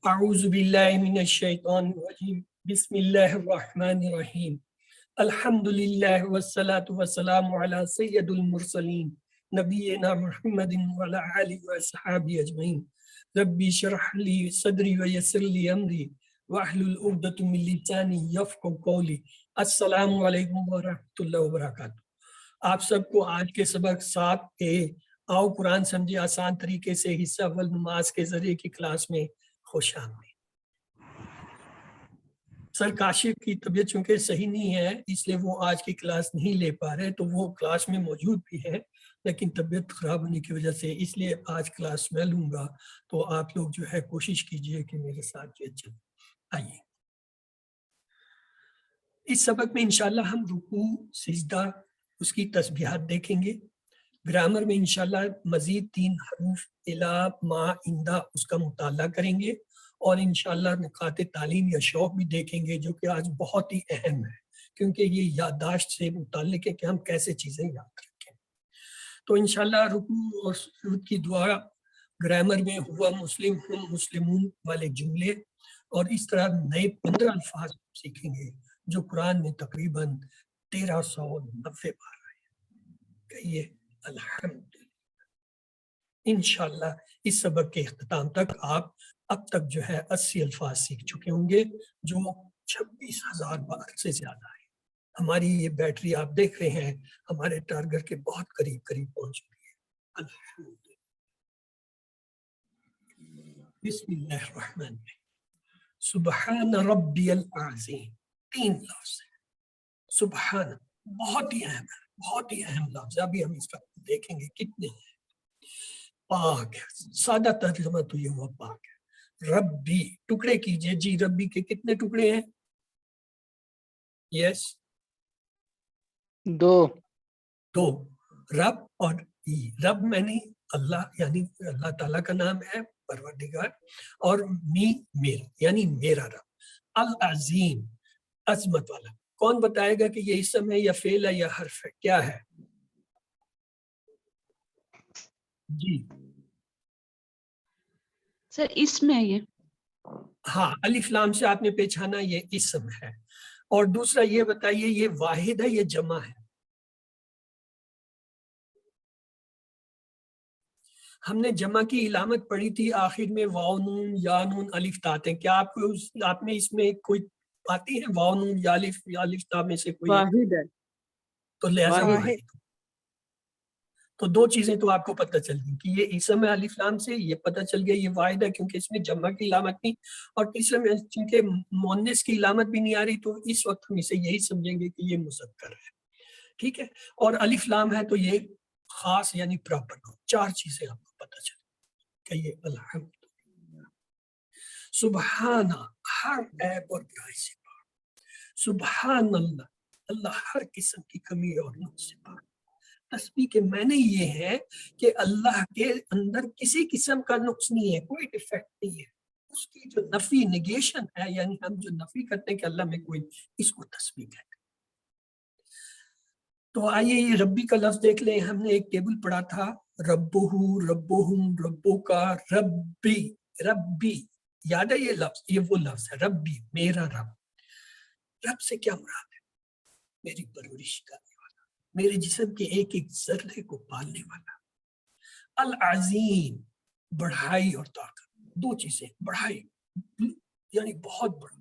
اعوذ باللہ من الشیطان الرجیم بسم اللہ الرحمن الرحیم الحمد للہ والصلاة والسلام علی سید المرسلین نبینا محمد وعلی آلہ وصحبہ اجمعین ربی اشرح لی صدری ویسر لی امری واحلل عقدۃ من لسانی یفقہوا قولی۔ السلام علیکم ورحمۃ اللہ وبرکاتہ۔ آپ سب کو آج کے سبق 7 کے آؤ قرآن سمجھے آسان طریقے سے حصہ اول نماز کے ذریعے کی کلاس میں خوش آمدید۔ سر کاشف کی طبیعت چونکہ صحیح نہیں ہے اس لیے وہ آج کی کلاس نہیں لے پا رہے، تو وہ کلاس میں موجود بھی ہے لیکن طبیعت خراب ہونے کی وجہ سے اس لیے آج کلاس میں لوں گا۔ تو آپ لوگ جو ہے کوشش کیجئے کہ میرے ساتھ جو چلیں۔ آئیے اس سبق میں انشاءاللہ ہم رکوع، سجدہ، اس کی تسبیحات دیکھیں گے۔ گرامر میں انشاءاللہ مزید 3 حروف الا ما اندا اس کا مطالعہ کریں گے، اور انشاءاللہ نکات تعلیم یا شوق بھی دیکھیں گے جو کہ آج بہت ہی اہم ہے کیونکہ یہ یادداشت سے متعلق ہے کہ ہم کیسے چیزیں یاد رکھیں۔ تو انشاءاللہ رکوع اور سجود کی دعا گرامر میں ہوا مسلم ہم مسلمون والے جملے، اور اس طرح نئے 15 الفاظ سیکھیں گے جو قرآن میں تقریباً 1390 بار آئے۔ کہیے الحمدللہ۔ انشاءاللہ اس سبق کے اختتام تک آپ اب تک جو ہے 80 الفاظ سیکھ چکے ہوں گے جو 26,000 بار سے زیادہ ہے۔ ہماری یہ بیٹری آپ دیکھ رہے ہیں ہمارے ٹارگٹ کے بہت قریب پہنچ چکی ہے۔ الحمدللہ۔ بسم اللہ الرحمن الرحیم۔ سبحان ربی العظیم 3 لفظ ہے۔ سبحان بہت ہی اہم ہے، بہت ہی اہم لفظ ہے۔ ابھی ہم اس کا دیکھیں گے کتنے ہیں۔ پاک ہے، سادہ ترجمہ تو یہ ہوا پاک ہے۔ ربی ٹکڑے کیجئے جی، ربی کے کتنے ٹکڑے ہیں؟ یس 2 رب اور ای۔ رب میں نے اللہ یعنی اللہ تعالیٰ کا نام ہے پروردگار، اور می میرا یعنی میرا رب۔ العظیم عظمت والا۔ کون بتائے گا کہ یہ اسم ہے یا فعل ہے یا حرف ہے؟ کیا ہے؟ جی سر اسم ہے یہ۔ ہاں، الف لام سے آپ نے پہچانا یہ اسم ہے۔ اور دوسرا یہ بتائیے یہ واحد ہے یا جمع ہے؟ ہم نے جمع کی علامت پڑھی تھی آخر میں واو نون یا نون الف تا ہیں۔ کیا آپ میں اس میں کوئی آتی ہے واو نون یا الف تا میں سے کوئی؟ واحد ہے۔ تو لہذا واحد۔ تو 2 چیزیں تو آپ کو پتہ چل گئی کہ یہ اسم ہے الف لام سے، یہ پتہ چل گیا یہ واحد ہے کیونکہ اس میں جمع کی علامت نہیں، اور تیسرے میں چونکہ مؤنث کی علامت بھی نہیں آ رہی تو اس وقت ہم اسے یہی سمجھیں گے کہ یہ مذکر ہے۔ ٹھیک ہے، اور الف لام ہے تو یہ خاص یعنی پراپر نام۔ 4 چیزیں آپ کو پتہ چل کہ یہ الحمدللہ۔ سبحانہ ہر عیب اور برائی سے پاک۔ سبحان اللہ اللہ ہر قسم کی کمی اور نقص سے پاک۔ تسبیح کے معنی یہ ہے کہ اللہ کے اندر کسی قسم کا نقص نہیں ہے، کوئی ڈیفیکٹ نہیں ہے۔ اس کی جو نفی نگیشن ہے یعنی ہم جو نفی کرتے ہیں کہ اللہ میں کوئی، اس کو تسبیح کہتے ہیں۔ تو آئیے یہ ربی کا لفظ دیکھ لیں۔ ہم نے ایک ٹیبل پڑھا تھا، ربہ، ربہم، ربو کا، ربی۔ ربی یاد ہے یہ لفظ، یہ وہ لفظ ہے ربی، میرا رب۔ رب سے کیا مراد ہے؟ میری پرورش کرنے والا، میرے جسم کے ایک ایک ذرے کو پالنے والا۔ العظیم بڑھائی اور طاقت، 2 چیزیں، بڑھائی یعنی بہت بڑا،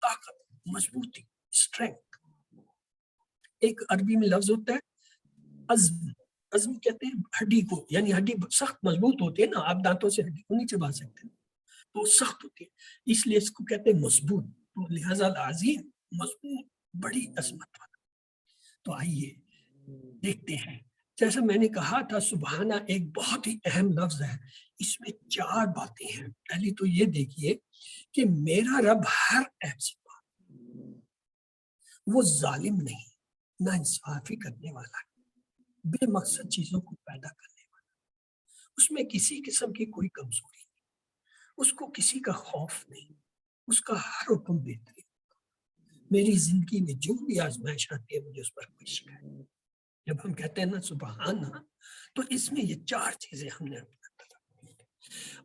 طاقت مضبوطی، اسٹرینتھ۔ ایک عربی میں لفظ ہوتا ہے عزم۔ عزم کہتے ہیں ہڈی کو، یعنی ہڈی سخت مضبوط ہوتی ہے نا، آپ دانتوں سے ہڈی کو نہیں چبا سکتے تو سخت ہوتی ہے، اس لیے اس کو کہتے ہیں مضبوط۔ تو لہذا العظیم مضبوط، بڑی عظمت والا۔ تو آئیے دیکھتے ہیں، جیسا میں نے کہا تھا سبحانہ ایک بہت ہی اہم لفظ ہے، اس میں 4 باتیں ہیں۔ پہلی تو یہ دیکھیے کہ میرا رب ہر عیب سے پاک، وہ ظالم نہیں، نا انصافی کرنے والا ہے، بے مقصد چیزوں کو پیدا کرنے والا، اس میں کسی قسم کی کوئی کمزوری نہیں، اس کو کسی کا خوف نہیں، اس کا ہر حکم بہترین۔ میری زندگی میں جو بھی آزمائش آتی ہے مجھے اس پر کوئی شکایت نہیں۔ جب ہم کہتے ہیں نا سبحانہ، تو اس میں یہ 4 چیزیں ہم نے اپنا،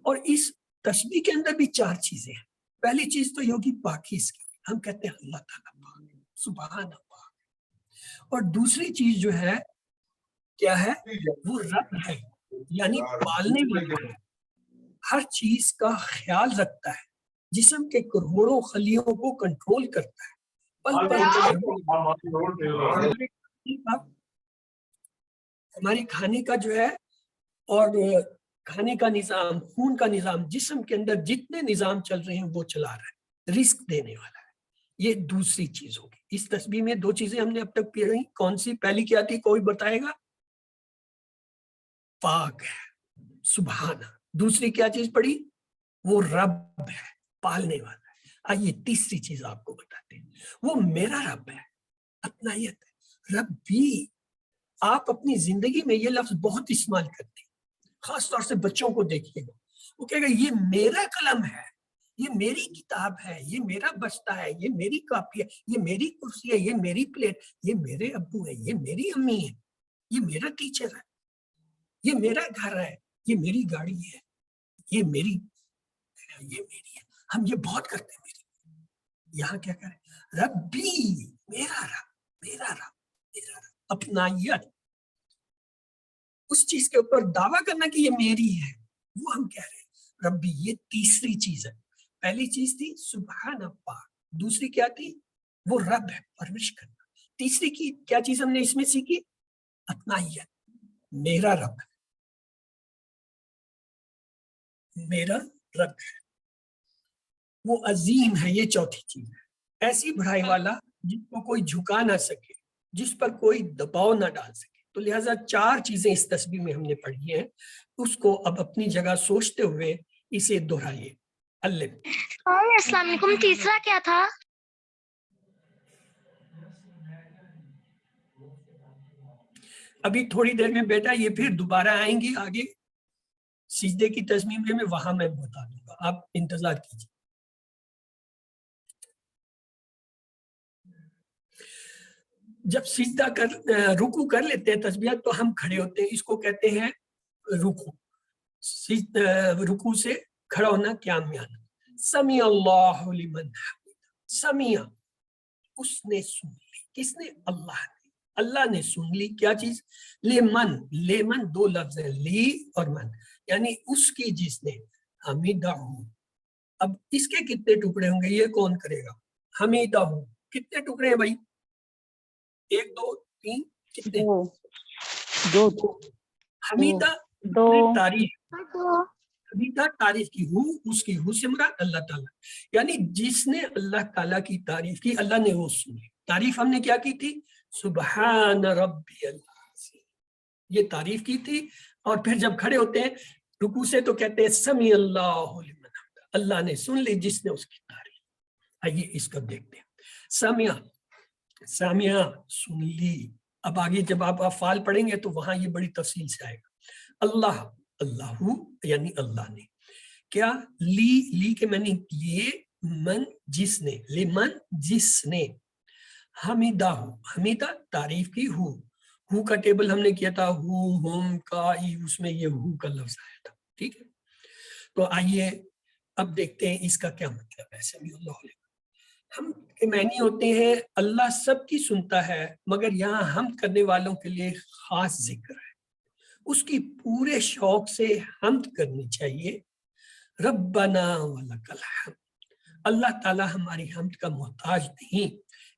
اور اس تسبیح کے اندر بھی 4 چیزیں ہیں. پہلی چیز تو یہ ہوگی پاکی اس کی, ہم کہتے ہیں اللہ تعالیٰ پاک, سبحان اللہ. اور دوسری چیز جو ہے کیا ہے, وہ رب ہے, یعنی پالنے والا ہے, ہر چیز کا خیال رکھتا ہے, جسم کے کروڑوں خلیوں کو کنٹرول کرتا ہے, پل پل ہماری کھانے کا جو ہے اور کھانے کا نظام, خون کا نظام, جسم کے اندر جتنے نظام چل رہے ہیں وہ چلا رہا ہے, رزق دینے والا ہے. یہ دوسری چیز ہوگی. اس تسبیح میں 2 چیزیں ہم نے اب تک پڑھی, کون سی؟ پہلی کیا تھی, کوئی بتائے گا؟ پاک ہے, سبحانہ. دوسری کیا چیز پڑھی؟ وہ رب ہے, پالنے والا ہے. آئیے تیسری چیز آپ کو بتاتے ہیں, وہ میرا رب ہے, اپنائیت ہے. ربی, آپ اپنی زندگی میں یہ لفظ بہت استعمال کرتے ہیں, خاص طور سے بچوں کو دیکھیے گا, وہ کہے گا یہ میرا قلم ہے, یہ میری کتاب ہے, یہ میرا بستہ ہے, یہ میری کاپی ہے, یہ میری کرسی ہے, یہ میری پلیٹ, یہ میرے ابو ہے, یہ میری امی ہے, یہ میرا ٹیچر ہے, یہ میرا گھر ہے, یہ میری گاڑی ہے, یہ میری ہے. ہم یہ بہت کرتے ہیں. یہاں کیا کریں؟ ربی, میرا رب, میرا رب, میرا رب. اپنائیت, اس چیز کے اوپر دعویٰ کرنا کہ یہ میری ہے, وہ ہم کہہ رہے ہیں ربی. یہ تیسری چیز ہے. پہلی چیز تھی سبحان اللہ, دوسری کیا تھی؟ وہ رب ہے, پرورش کرنا. تیسری کی کیا چیز ہم نے اس میں سیکھی؟ اپنائیت, میرا رب ہے, میرا رب ہے, وہ عظیم ہے. یہ چوتھی چیز ہے, ایسی بڑائی والا جس کو کوئی جھکا نہ سکے, جس پر کوئی دباؤ نہ ڈال سکے. تو لہٰذا 4 چیزیں اس تسبیح میں ہم نے پڑھی ہیں, اس کو اب اپنی جگہ سوچتے ہوئے اسے دہرائیے. السلام علیکم, تیسرا کیا تھا؟ ابھی تھوڑی دیر میں بیٹا یہ پھر دوبارہ آئیں گی آگے سجدے کی تسبیح میں وہاں میں بتا دوں گا, آپ انتظار کیجیے. جب سجدہ رکوع کر لیتے ہیں تسبیحات تو ہم کھڑے ہوتے ہیں, اس کو کہتے ہیں رکوع. رکوع سے کھڑا ہونا قیام میں آنا. سمیع اللہ لمن حمدہ, سمیع, اس نے سن لی. کس نے؟ اللہ نے. اللہ نے سن لی کیا چیز؟ لمن, لیمن 2 لفظ ہیں, لی اور من, یعنی اس کی جس نے حمیدہ. اب اس کے کتنے ٹکڑے ہوں گے یہ کون کرے گا؟ حمیدہ. کتنے ٹکڑے ہیں بھائی؟ 1 2 3 کتنے؟ 2. حمیدہ تعریف, حمیدہ تعریف کی, ہو اس کی, ہو سے مراد اللہ تعالیٰ, یعنی جس نے اللہ تعالیٰ کی تعریف کی اللہ نے وہ سنی. تعریف ہم نے کیا کی تھی؟ سبحان ربی اللہ, یہ تعریف کی تھی. اور پھر جب کھڑے ہوتے ہیں رکوع سے تو کہتے ہیں سمیع اللہ لمن حمدہ, اللہ نے سن لی جس نے اس کی تعریف. آئیے اس کو دیکھتے ہیں. سمیع, سامعہ, سن لی. اب آگے جب آپ افعال پڑھیں گے تو وہاں یہ بڑی تفصیل سے آئے گا. اللہ, اللہ یعنی اللہ نے. کیا؟ لی کے معنی لیے, من جس نے, لمن جس نے. حمیدہ, حمیدہ تعریف کی, ہو کا ٹیبل ہم نے کیا تھا, ہو, ہم, کا, اس میں یہ ہو کا لفظ آیا تھا. ٹھیک ہے, تو آئیے اب دیکھتے ہیں اس کا کیا مطلب ہے. سمیع اللہ علیہ, ہم کے معنی ہوتے ہیں اللہ سب کی سنتا ہے, مگر یہاں حمد کرنے والوں کے لیے خاص ذکر ہے. اس کی پورے شوق سے حمد کرنی چاہیے. ربنا ولک الحمد, اللہ تعالیٰ ہماری حمد کا محتاج نہیں,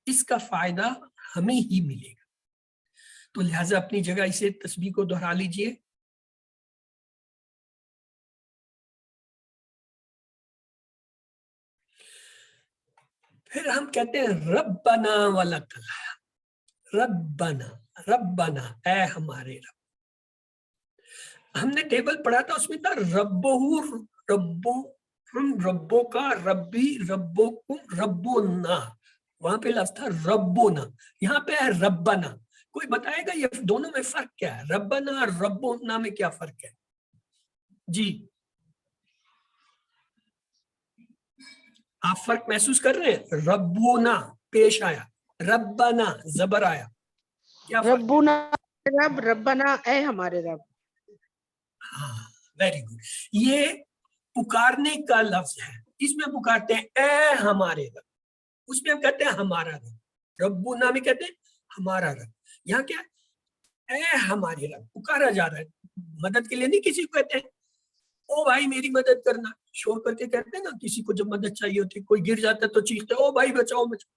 اس کا فائدہ ہمیں ہی ملے گا. تو لہٰذا اپنی جگہ اسے تسبیح کو دہرا لیجئے. پھر ہم کہتے ہیں ربنا ولک الحمد, ربنا, ربنا اے ہمارے رب. ہم نے ٹیبل پڑھا تھا, اس میں تھا ربہ, ربو ہم, ربوں کا, ربی, ربکم, ربنا. وہاں پہ لفظ تھا ربنا, یہاں پہ ہے ربنا. کوئی بتائے گا یہ دونوں میں فرق کیا ہے؟ ربنا اور ربنا میں کیا فرق ہے؟ جی آپ فرق محسوس کر رہے ہیں؟ ربنا پیش آیا, ربنا زبر آیا, کیا فرق ہے؟ ربنا رب, ربنا اے ہمارے رب. ہاں ویری گڈ. یہ پکارنے کا لفظ ہے، اس میں پکارتے ہیں اے ہمارے رب، اس میں ہم کہتے ہیں ہمارا رب، ربنا میں کہتے ہیں ہمارا رب، یہاں کیا اے ہمارے رب پکارا جا رہا ہے، مدد کے لیے نہیں کسی کو کہتے ہیں او بھائی میری مدد کرنا، شور کر کے کہتے ہیں نا کسی کو جب مدد چاہیے ہوتی، کوئی گر جاتا ہے تو چیختے او بھائی بچاؤ بچاؤ،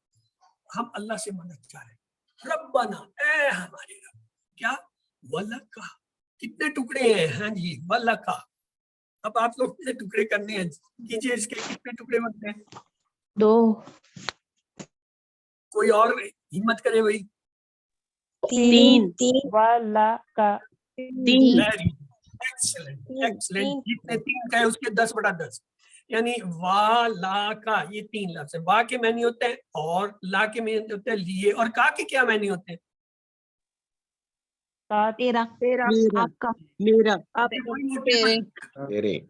ہم اللہ سے مدد چاہ رہے ہیں، ربنا اے ہمارے رب، کیا ولکا، کتنے ٹکڑے ہیں، ہاں جی ولکا، اب آپ لوگ کتنے ٹکڑے کرنے ہیں کیجیے، اس کے کتنے ٹکڑے بنتے ہیں، 2 کوئی اور ہمت کرے بھائی، 3 والا کا 3 ایکسلنٹ ایکسلنٹ، جتنے 3 کا ہے اس کے 10/10، یعنی وا لا کا، یہ 3 لفظ ہیں، وا کے معنی ہوتے ہیں اور لا کے معنی ہوتے ہیں لیے، اور کا کے کیا معنی ہوتے ہیں؟ تیرا میرا آپ کا میرا وہی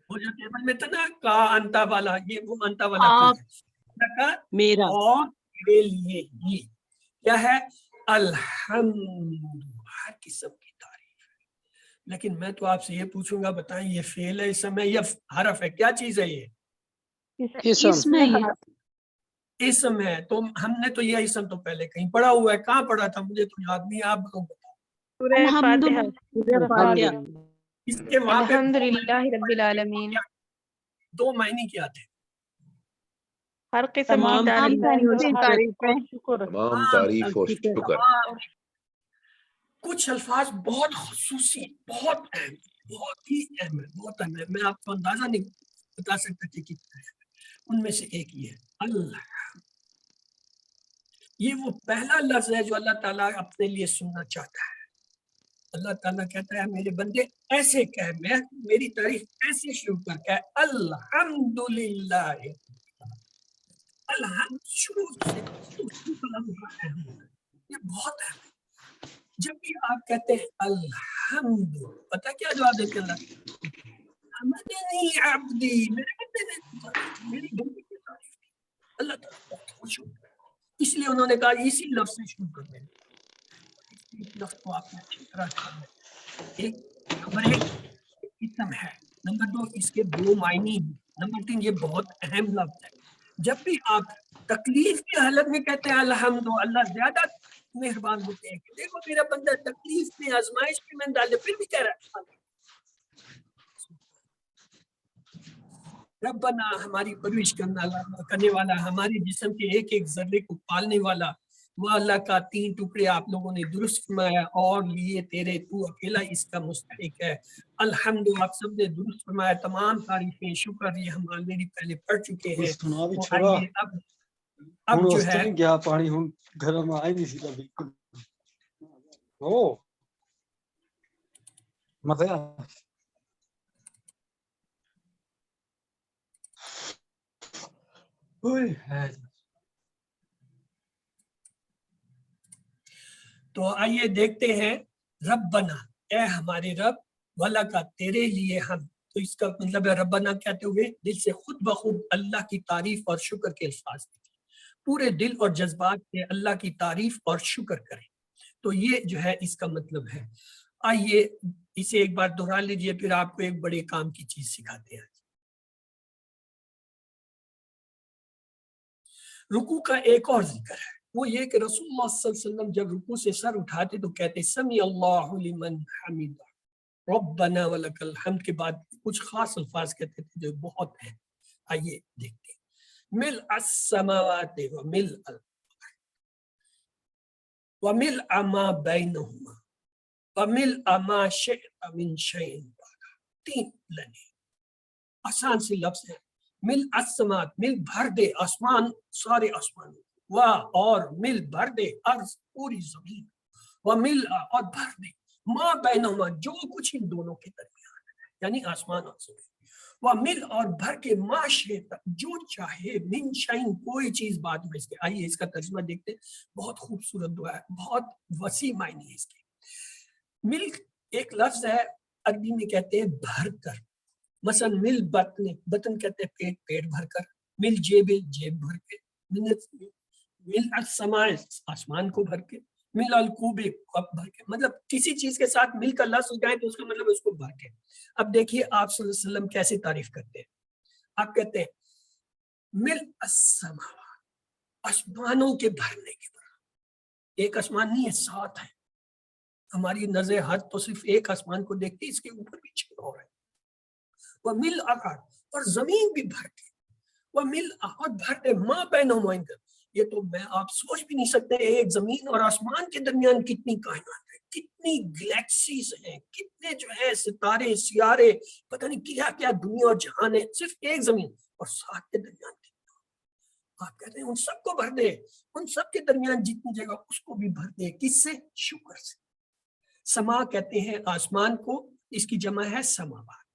وہ جو ٹیبل میں تھا نا کا انتا والا، یہ وہ انتا والا آپ کا میرا اور میرے لیے، یہ کیا ہے؟ الحمد، ہر قسم کی تعریف ہے، لیکن میں تو آپ سے یہ پوچھوں گا بتائیں یہ فعل ہے اسم ہے یا حرف ہے، کیا چیز ہے یہ؟ اسم ہے یہ، اسم ہے، تو ہم نے تو یہ اسم تو پہلے کہیں پڑھا ہوا ہے، کہاں پڑھا تھا مجھے تو یاد نہیں، آپ لوگ بتاؤ، الحمدللہ، اس کے وہاں پہ الحمدللہ رب العالمین، 2 معنی کیا تھے؟ ہر قسم کی تمام تعریفیں، شکر تمام تعریف اور شکر، کچھ الفاظ بہت خصوصی، بہت اہم، بہت ہی اہم ہے، بہت اہم ہے، میں آپ کو اندازہ نہیں بتا سکتا کہ کتنا ہے، ان میں سے ایک یہ ہے اللہ، یہ وہ پہلا لفظ ہے جو اللہ تعالیٰ اپنے لیے سننا چاہتا ہے، اللہ تعالیٰ کہتا ہے میرے بندے ایسے کہہ، میں میری تعریف ایسے شروع کر کے الحمدللہ، الحمد شروع سے یہ بہت ہے، جب بھی آپ کہتے ہیں الحمد، پتہ کیا جواب دیتے ہیں اللہ؟ حمدنی عبدی، میرے بندے نے میری بندے کی تعریف کی، اللہ تعالیٰ بہت خوش ہو گیا، اس لیے انہوں نے کہا اسی لفظ سے شروع کر دیں، اس لفظ کو آپ نے اچھی طرح کرنا ہے، نمبر 1 اسم ہے، نمبر 2 اس کے 2 معنی ہیں، نمبر 3 یہ بہت اہم لفظ ہے، جب بھی آپ تکلیف کی حالت میں کہتے ہیں الحمد، اللہ زیادہ مہربان ہوتے ہیں کہ دیکھو میرا بندہ تکلیف میں آزمائش میں ڈالے پھر بھی کہہ رہا ہے ربنا، ہماری پرورش کرنے والا، ہمارے جسم کے ایک ایک ذرے کو پالنے والا، وہ اللہ کا 3 ٹکڑے آپ لوگوں نے درست فرمایا اور لیے تیرے، تو اکیلا اس کا مستحق ہے، الحمد، آپ سب نے درست فرمایا، تمام تعریفیں شکر یہ ہم آلریڈی پہلے پڑھ چکے ہیں، تو آئیے اب جو ہے کیا پانی ہوں گھر میں آئی نہیں سی بالکل او مزہ تو آئیے دیکھتے ہیں ربنا، اے ہمارے رب، والا کا تیرے لیے ہم، تو اس کا مطلب ہے ربنا کہتے ہوئے دل سے خود بخود اللہ کی تعریف اور شکر کے الفاظ دیکھیں، پورے دل اور جذبات سے اللہ کی تعریف اور شکر کریں، تو یہ جو ہے اس کا مطلب ہے۔ آئیے اسے ایک بار دہرا لیجئے، پھر آپ کو ایک بڑے کام کی چیز سکھاتے ہیں۔ رکوع کا ایک اور ذکر ہے، وہ یہ کہ رسول اللہ صلی اللہ علیہ وسلم جب رکوع سے سر اٹھاتے تو کہتے سمی اللہ لمن حمدہ، ربنا ولک الحمد کے بعد کچھ خاص الفاظ کہتے تھے جو بہت ہیں، آئیے دیکھتے ہیں۔ ملء السماوات وملء الارض وملء ما بینہما وملء ما شئت من شیء بعد، 3 لنے آسان سے لفظ ہے، مل السماوات، مل بھر دے آسمان، سارے آسمان، و اور مل بھر دے ارض، پوری زمین، و مل اور بھر دے ما بینہما، جو کچھ ان دونوں کے درمیان ہے، یعنی آسمان اور زمین، و مل اور بھر کے ما شئت، جو چاہے، من شیء، کوئی چیز بعد میں اس کے۔ آئیے اس کا ترجمہ دیکھتے ہیں، بہت خوبصورت دعا ہے، بہت وسیع معنی ہے اس کے۔ مل ایک لفظ ہے، عربی میں کہتے ہیں بھر کر، مثلا مل بطن، بطن کہتے ہیں پیٹ، پیٹ بھر کر، مل جیب، جیب بھر کے، مل السماء، آسمان کو بھر کے، مل الکوب، کپ بھر کے، مطلب کسی چیز کے ساتھ مل کا لفظ ہو جائے تو اس کا مطلب اس کو بھر کے۔ اب دیکھیے آپ صلی اللہ علیہ وسلم کیسے تعریف کرتے ہیں، آپ کہتے ہیں مل السماوات، آسمانوں کے بھرنے کے برابر. ایک آسمان نہیں ہے، 7 ہے. ہماری نظر حد تو صرف ایک آسمان کو دیکھتی، اس کے اوپر بھی 6 اور ہے. وہ مل الارض، اور زمین بھی بھر کے، وہ مل اور بھر دے ماں بینہما، یہ تو میں آپ سوچ بھی نہیں سکتے ایک زمین اور آسمان کے درمیان کتنی کائنات ہے، کتنی گلیکسیز ہیں، کتنے جو ہے ستارے سیارے، پتہ نہیں کیا کیا دنیا اور جہان ہے، صرف ایک زمین اور 7 کے درمیان کتنا. آپ کہتے ہیں ان سب کو بھر دے، ان سب کے درمیان جتنی جگہ اس کو بھی بھر دے. کس سے؟ شکر سے. سما کہتے ہیں آسمان کو، اس کی جمع ہے سماوات.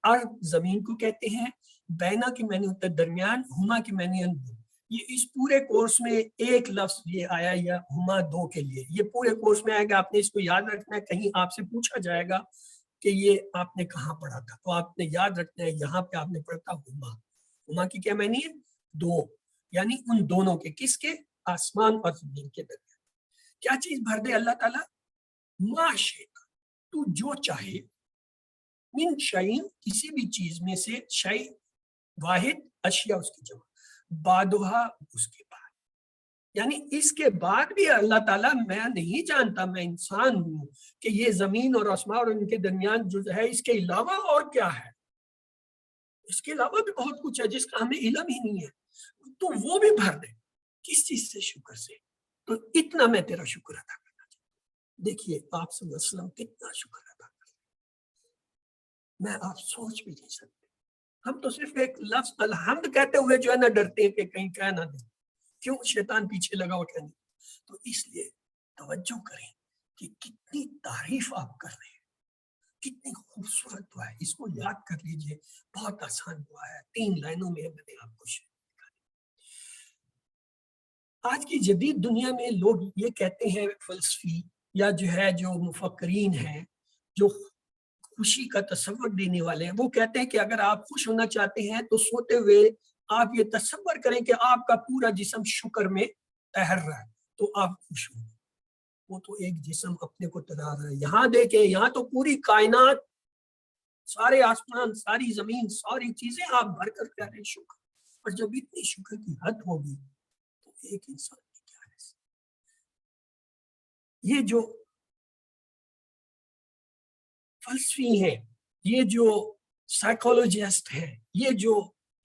ارض زمین کو کہتے ہیں، بینا کی معنی ہوتا ہے درمیان، ہما کی معنی اندر. یہ اس پورے کورس میں ایک لفظ یہ آیا یا ہما 2 کے لیے، یہ پورے کورس میں آئے گا. آپ نے اس کو یاد رکھنا ہے، کہیں آپ سے پوچھا جائے گا کہ یہ آپ نے کہاں پڑھا تھا، تو آپ نے یاد رکھنا ہے یہاں پہ آپ نے پڑھا تھا ہما. ہما کی کیا معنی ہے؟ 2، یعنی ان دونوں کے. کس کے؟ آسمان اور زمین کے درمیان. کیا چیز بھر دے اللہ تعالیٰ؟ ما شئت، تو جو چاہے، من شیء، کسی بھی چیز میں سے، شیء واحد، اشیاء اس کی جمع، بعدھا اس کے بعد. یعنی اس کے بعد بھی اللہ تعالیٰ، میں نہیں جانتا، میں انسان ہوں، کہ یہ زمین اور آسمان اور ان کے درمیان جو ہے اس کے علاوہ اور کیا ہے. اس کے علاوہ بھی بہت کچھ ہے جس کا ہمیں علم ہی نہیں ہے، تو وہ بھی بھر دے. کس چیز سے؟ شکر سے. تو اتنا میں تیرا شکر ادا کرنا چاہتا ہوں. دیکھیے آپ صلی اللہ علیہ وسلم کتنا شکر ادا کرتے، میں آپ سوچ بھی نہیں سکتے. ہم تو صرف ایک لفظ الحمد کہتے ہوئے جو ہے نا ڈرتے ہیں کہ کہیں کہہ نہ دیں، کیوں شیطان پیچھے لگا ہوا کہنے. تو اس لیے توجہ کریں کہ کتنی تعریف آپ کر رہے ہیں، کتنی خوبصورت دعا ہے. اس کو یاد کر لیجئے، بہت آسان دعا ہے، 3 لائنوں میں میں نے آپ کو شیئر کیا. آج کی جدید دنیا میں لوگ یہ کہتے ہیں، فلسفی یا جو ہے جو مفکرین ہیں، جو خوشی کا تصور دینے والے ہیں، وہ کہتے ہیں کہ اگر آپ خوش ہونا چاہتے ہیں تو سوتے ہوئے آپ یہ تصور کریں کہ آپ کا پورا جسم شکر میں تہر رہا ہے تو آپ خوش ہوں. وہ تو ایک جسم اپنے کو تلا رہا ہے. یہاں دیکھیں، یہاں تو پوری کائنات، سارے آسمان، ساری زمین، ساری چیزیں آپ بھر کر کہہ رہے ہیں شکر. اور جب اتنی شکر کی حد ہوگی تو ایک انسان کی کیا ہے. یہ جو فلسفی ہیں، یہ جو سائیکولوجسٹ ہیں، یہ جو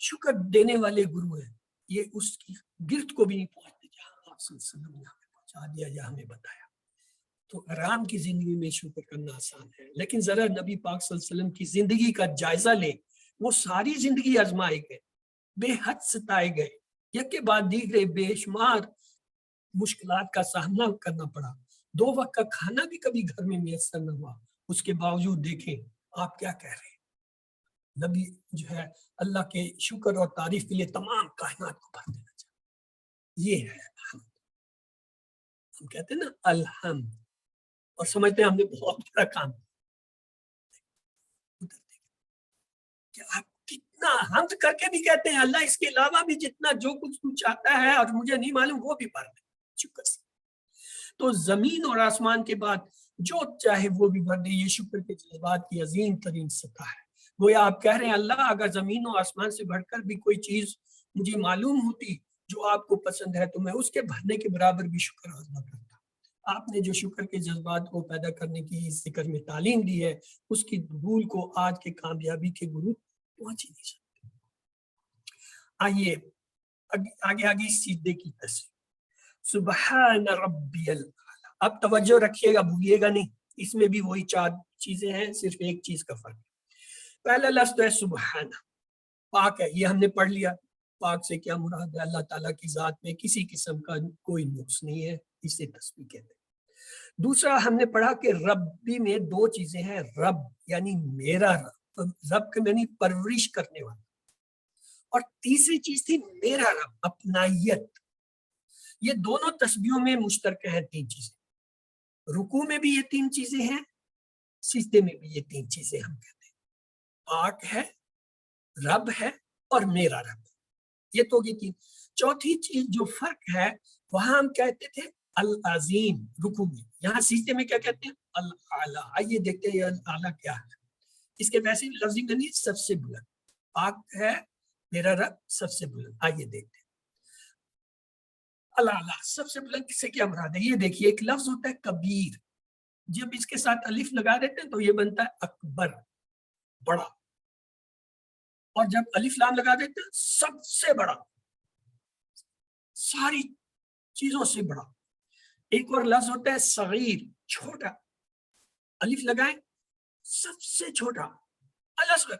شکر دینے والے گرو ہیں، یہ اس کی گرد کو بھی نہیں پہنچتے جہاں آپ صلی اللہ علیہ وسلم نے ہمیں پہنچا دیا یا ہمیں بتایا. تو آرام کی زندگی میں شکر کرنا آسان ہے، لیکن ذرا نبی پاک صلی اللہ علیہ وسلم کی زندگی کا جائزہ لیں. وہ ساری زندگی آزمائے گئے، بے حد ستائے گئے، یک کے بعد دیگرے بے شمار مشکلات کا سامنا کرنا پڑا. 2 وقت کا کھانا بھی کبھی گھر میں میسر نہ ہوا. اس کے باوجود دیکھیں آپ کیا کہہ رہے ہیں. نبی جو ہے اللہ کے شکر اور تعریف کے لیے تمام کائنات کو بھر دینا چاہتے. یہ ہے الحمد. ہم کہتے ہیں نا الحمد، اور سمجھتے ہیں ہم نے بہت بڑا کام کہ آپ کتنا حمد کر کے بھی کہتے ہیں اللہ اس کے علاوہ بھی جتنا جو کچھ تو چاہتا ہے اور مجھے نہیں معلوم وہ بھی بھر دے شکر سے. تو زمین اور آسمان کے بعد جو چاہے وہ بھی بھر دے. یہ شکر کے جذبات کی عظیم ترین سطح ہے. وہ آپ کہہ رہے ہیں اللہ اگر زمین و آسمان سے بڑھ کر بھی کوئی چیز مجھے معلوم ہوتی جو آپ کو پسند ہے تو میں اس کے بھرنے کے برابر بھی شکر ادا کرتا. آپ نے جو شکر کے جذبات کو پیدا کرنے کی اس ذکر میں تعلیم دی ہے، اس کی دھول کو آج کے کامیابی کے گرو پہنچ ہی نہیں سکتے. آئیے آگے سیدھے کی تصویر. سبحان ربی الاعلی. اب توجہ رکھیے گا، بھولیے گا نہیں، اس میں بھی وہی 4 چیزیں ہیں، صرف ایک چیز کا فرق. پہلا لفظ تو ہے سبحان، پاک ہے. یہ ہم نے پڑھ لیا. پاک سے کیا مراد ہے؟ اللہ تعالیٰ کی ذات میں کسی قسم کا کوئی نقص نہیں ہے، اسے تسبیح کہتے ہیں. دوسرا ہم نے پڑھا کہ ربی میں 2 چیزیں ہیں. رب یعنی میرا رب، رب کے معنی پرورش کرنے والا. اور تیسری چیز تھی میرا رب، اپنائیت. یہ دونوں تسبیحوں میں مشترکہ ہیں 3 چیزیں. رکوع میں بھی یہ 3 چیزیں ہیں، سجدے میں بھی یہ 3 چیزیں ہم کہتے ہیں. پاک ہے، رب ہے اور میرا رب. یہ تو یہ 3. چوتھی چیز جو فرق ہے وہاں ہم کہتے تھے العظیم رکوع میں، یہاں سجدے میں کیا کہتے ہیں؟ الاعلی. آئیے دیکھتے ہیں یہ الاعلی کیا ہے. اس کے ویسے لفظی معنی سب سے بلند. پاک ہے میرا رب سب سے بلند. آئیے دیکھتے ہیں اللہ سب سے بلند کس سے کیا مراد ہے. یہ دیکھیے ایک لفظ ہوتا ہے کبیر, جب اس کے ساتھ الف لگا دیتے ہیں تو یہ بنتا ہے اکبر, بڑا, اور جب الف لام لگا دیتے ہیں سب سے بڑا, ساری چیزوں سے بڑا. ایک اور لفظ ہوتا ہے صغیر, چھوٹا, الف لگائیں سب سے چھوٹا, الاصغر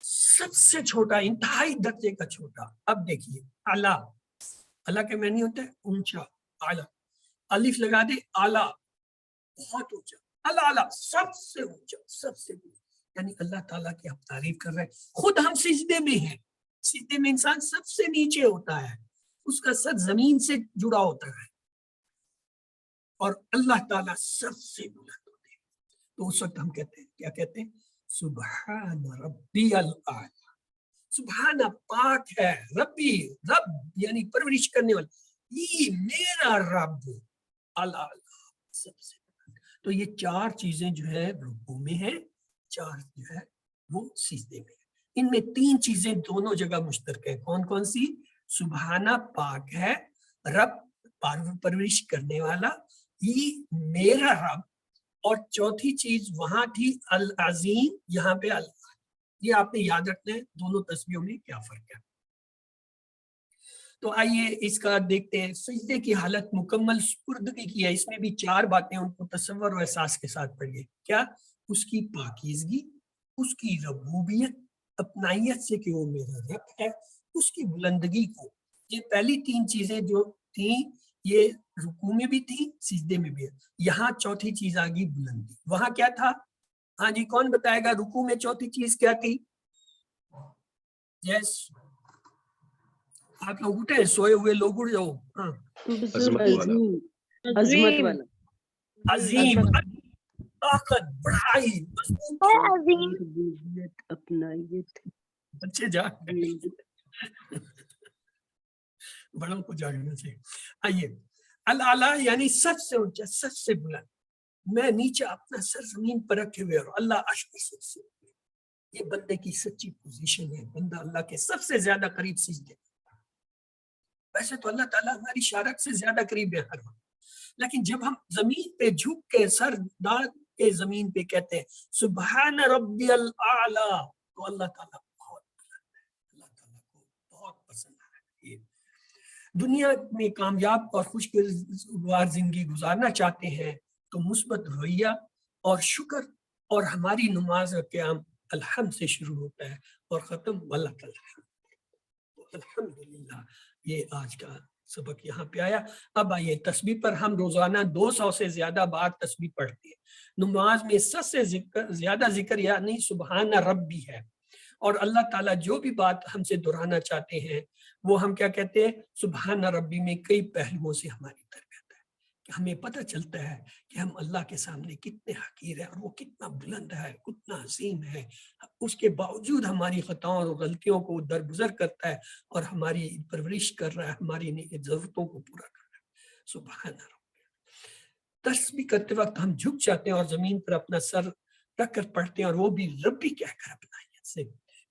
سب سے چھوٹا, انتہائی درجے کا چھوٹا. اب دیکھیے اعلیٰ, اعلیٰ کے معنی ہوتا ہے اونچا, اعلیٰ, الف لگا دے اعلیٰ بہت اونچا, اعلیٰ سب سے اونچا, سب سے بڑا. یعنی اللہ تعالیٰ کی آپ تعریف کر رہے ہیں. خود ہم سجدے میں ہیں, سجدے میں انسان سب سے نیچے ہوتا ہے, اس کا سر زمین سے جڑا ہوتا ہے, اور اللہ تعالیٰ سب سے بلند ہوتے ہیں. تو اس وقت ہم کہتے ہیں, کیا کہتے ہیں, سبحان ربی الاعلی, سبحان پاک ہے, ربی رب یعنی پرورش کرنے والا, یہ میرا رب الاعلی سب سے بلند. تو یہ چار چیزیں جو ہے رکوع میں ہیں, چار جو ہے وہ سجدے میں. ان میں تین چیزیں دونوں جگہ مشترک ہیں. کون کون سی؟ سبحانہ پاک ہے, رب پرورش کرنے والا, یہ میرا رب, اور چوتھی چیز وہاں تھی العظیم, یہاں پہ اللہ. یہ آپ نے یاد رکھنا ہے دونوں تسبیحوں میں کیا فرق ہے. تو آئیے اس کا دیکھتے ہیں. سجدے کی حالت مکمل سپردگی کی ہے. اس میں بھی چار باتیں ان کو تصور و احساس کے ساتھ پڑھیے. کیا؟ اس کی پاکیزگی, اس کی ربوبیت, اپنائیت سے کہ وہ میرا رب ہے, اس کی بلندگی کو. یہ پہلی تین چیزیں جو تھیں یہ رکوع میں بھی تھی, سجدے میں بھی. یہاں چوتھی چیز آ گئی بلندی. وہاں کیا تھا؟ ہاں جی, کون بتائے گا رکوع میں چوتھی چیز کیا تھی؟ یس, آپ لوگ اٹھے, سوئے ہوئے لوگ اٹھ جاؤ. ہاں, عظمت والا, عظمت والا, عظیم, طاقت, بڑائی, مضبوط. عظیم اپنائیت, بچے جا بڑوں کو جاگنا چاہیے. آئیے, الاعلی یعنی سب سے اونچا, سب سے بلند. میں نیچے اپنا سر زمین پر رکھے ہوئے, اور اللہ عرش پر سب سے. یہ بندے کی سچی پوزیشن ہے. بندہ اللہ کے سب سے زیادہ قریب سجدے. ویسے تو اللہ تعالیٰ ہماری شارک سے زیادہ قریب ہے ہر وقت, لیکن جب ہم زمین پہ جھک کے سر ڈال کے زمین پہ کہتے ہیں سبحان ربی الاعلی, تو اللہ تعالیٰ بہت بلند ہے, اللہ تعالیٰ کو بہت پسند ہے. دنیا میں کامیاب اور خوشگوار زندگی گزارنا چاہتے ہیں تو مثبت رویہ اور شکر, اور ہماری نماز کا قیام الحمد سے شروع ہوتا ہے اور ختم ولک الحمد. الحمدللہ. یہ آج کا سبق یہاں پہ آیا. اب آئیے تسبیح پر. ہم روزانہ 200 سے زیادہ بار تسبیح پڑھتے ہیں. نماز میں 100 سے زیادہ ذکر یعنی سبحان ربی ہے, اور اللہ تعالیٰ جو بھی بات ہم سے دہرانا چاہتے ہیں وہ ہم کیا کہتے ہیں, سبحان ربی میں کئی پہلوؤں سے ہماری تربیت ہے, کہ ہمیں پتہ چلتا ہے کہ ہم اللہ کے سامنے کتنے حقیر ہیں, اور وہ کتنا بلند ہے, کتنا عظیم ہے. اس کے باوجود ہماری خطاؤں اور غلطیوں کو درگزر کرتا ہے, اور ہماری پرورش کر رہا ہے, ہماری ضرورتوں کو پورا کر رہا ہے. سبحان ربی. تسبیح کرتے وقت ہم جھک جاتے ہیں اور زمین پر اپنا سر رکھ کر پڑھتے ہیں, اور وہ بھی ربی کہہ کر اپنائیت سے.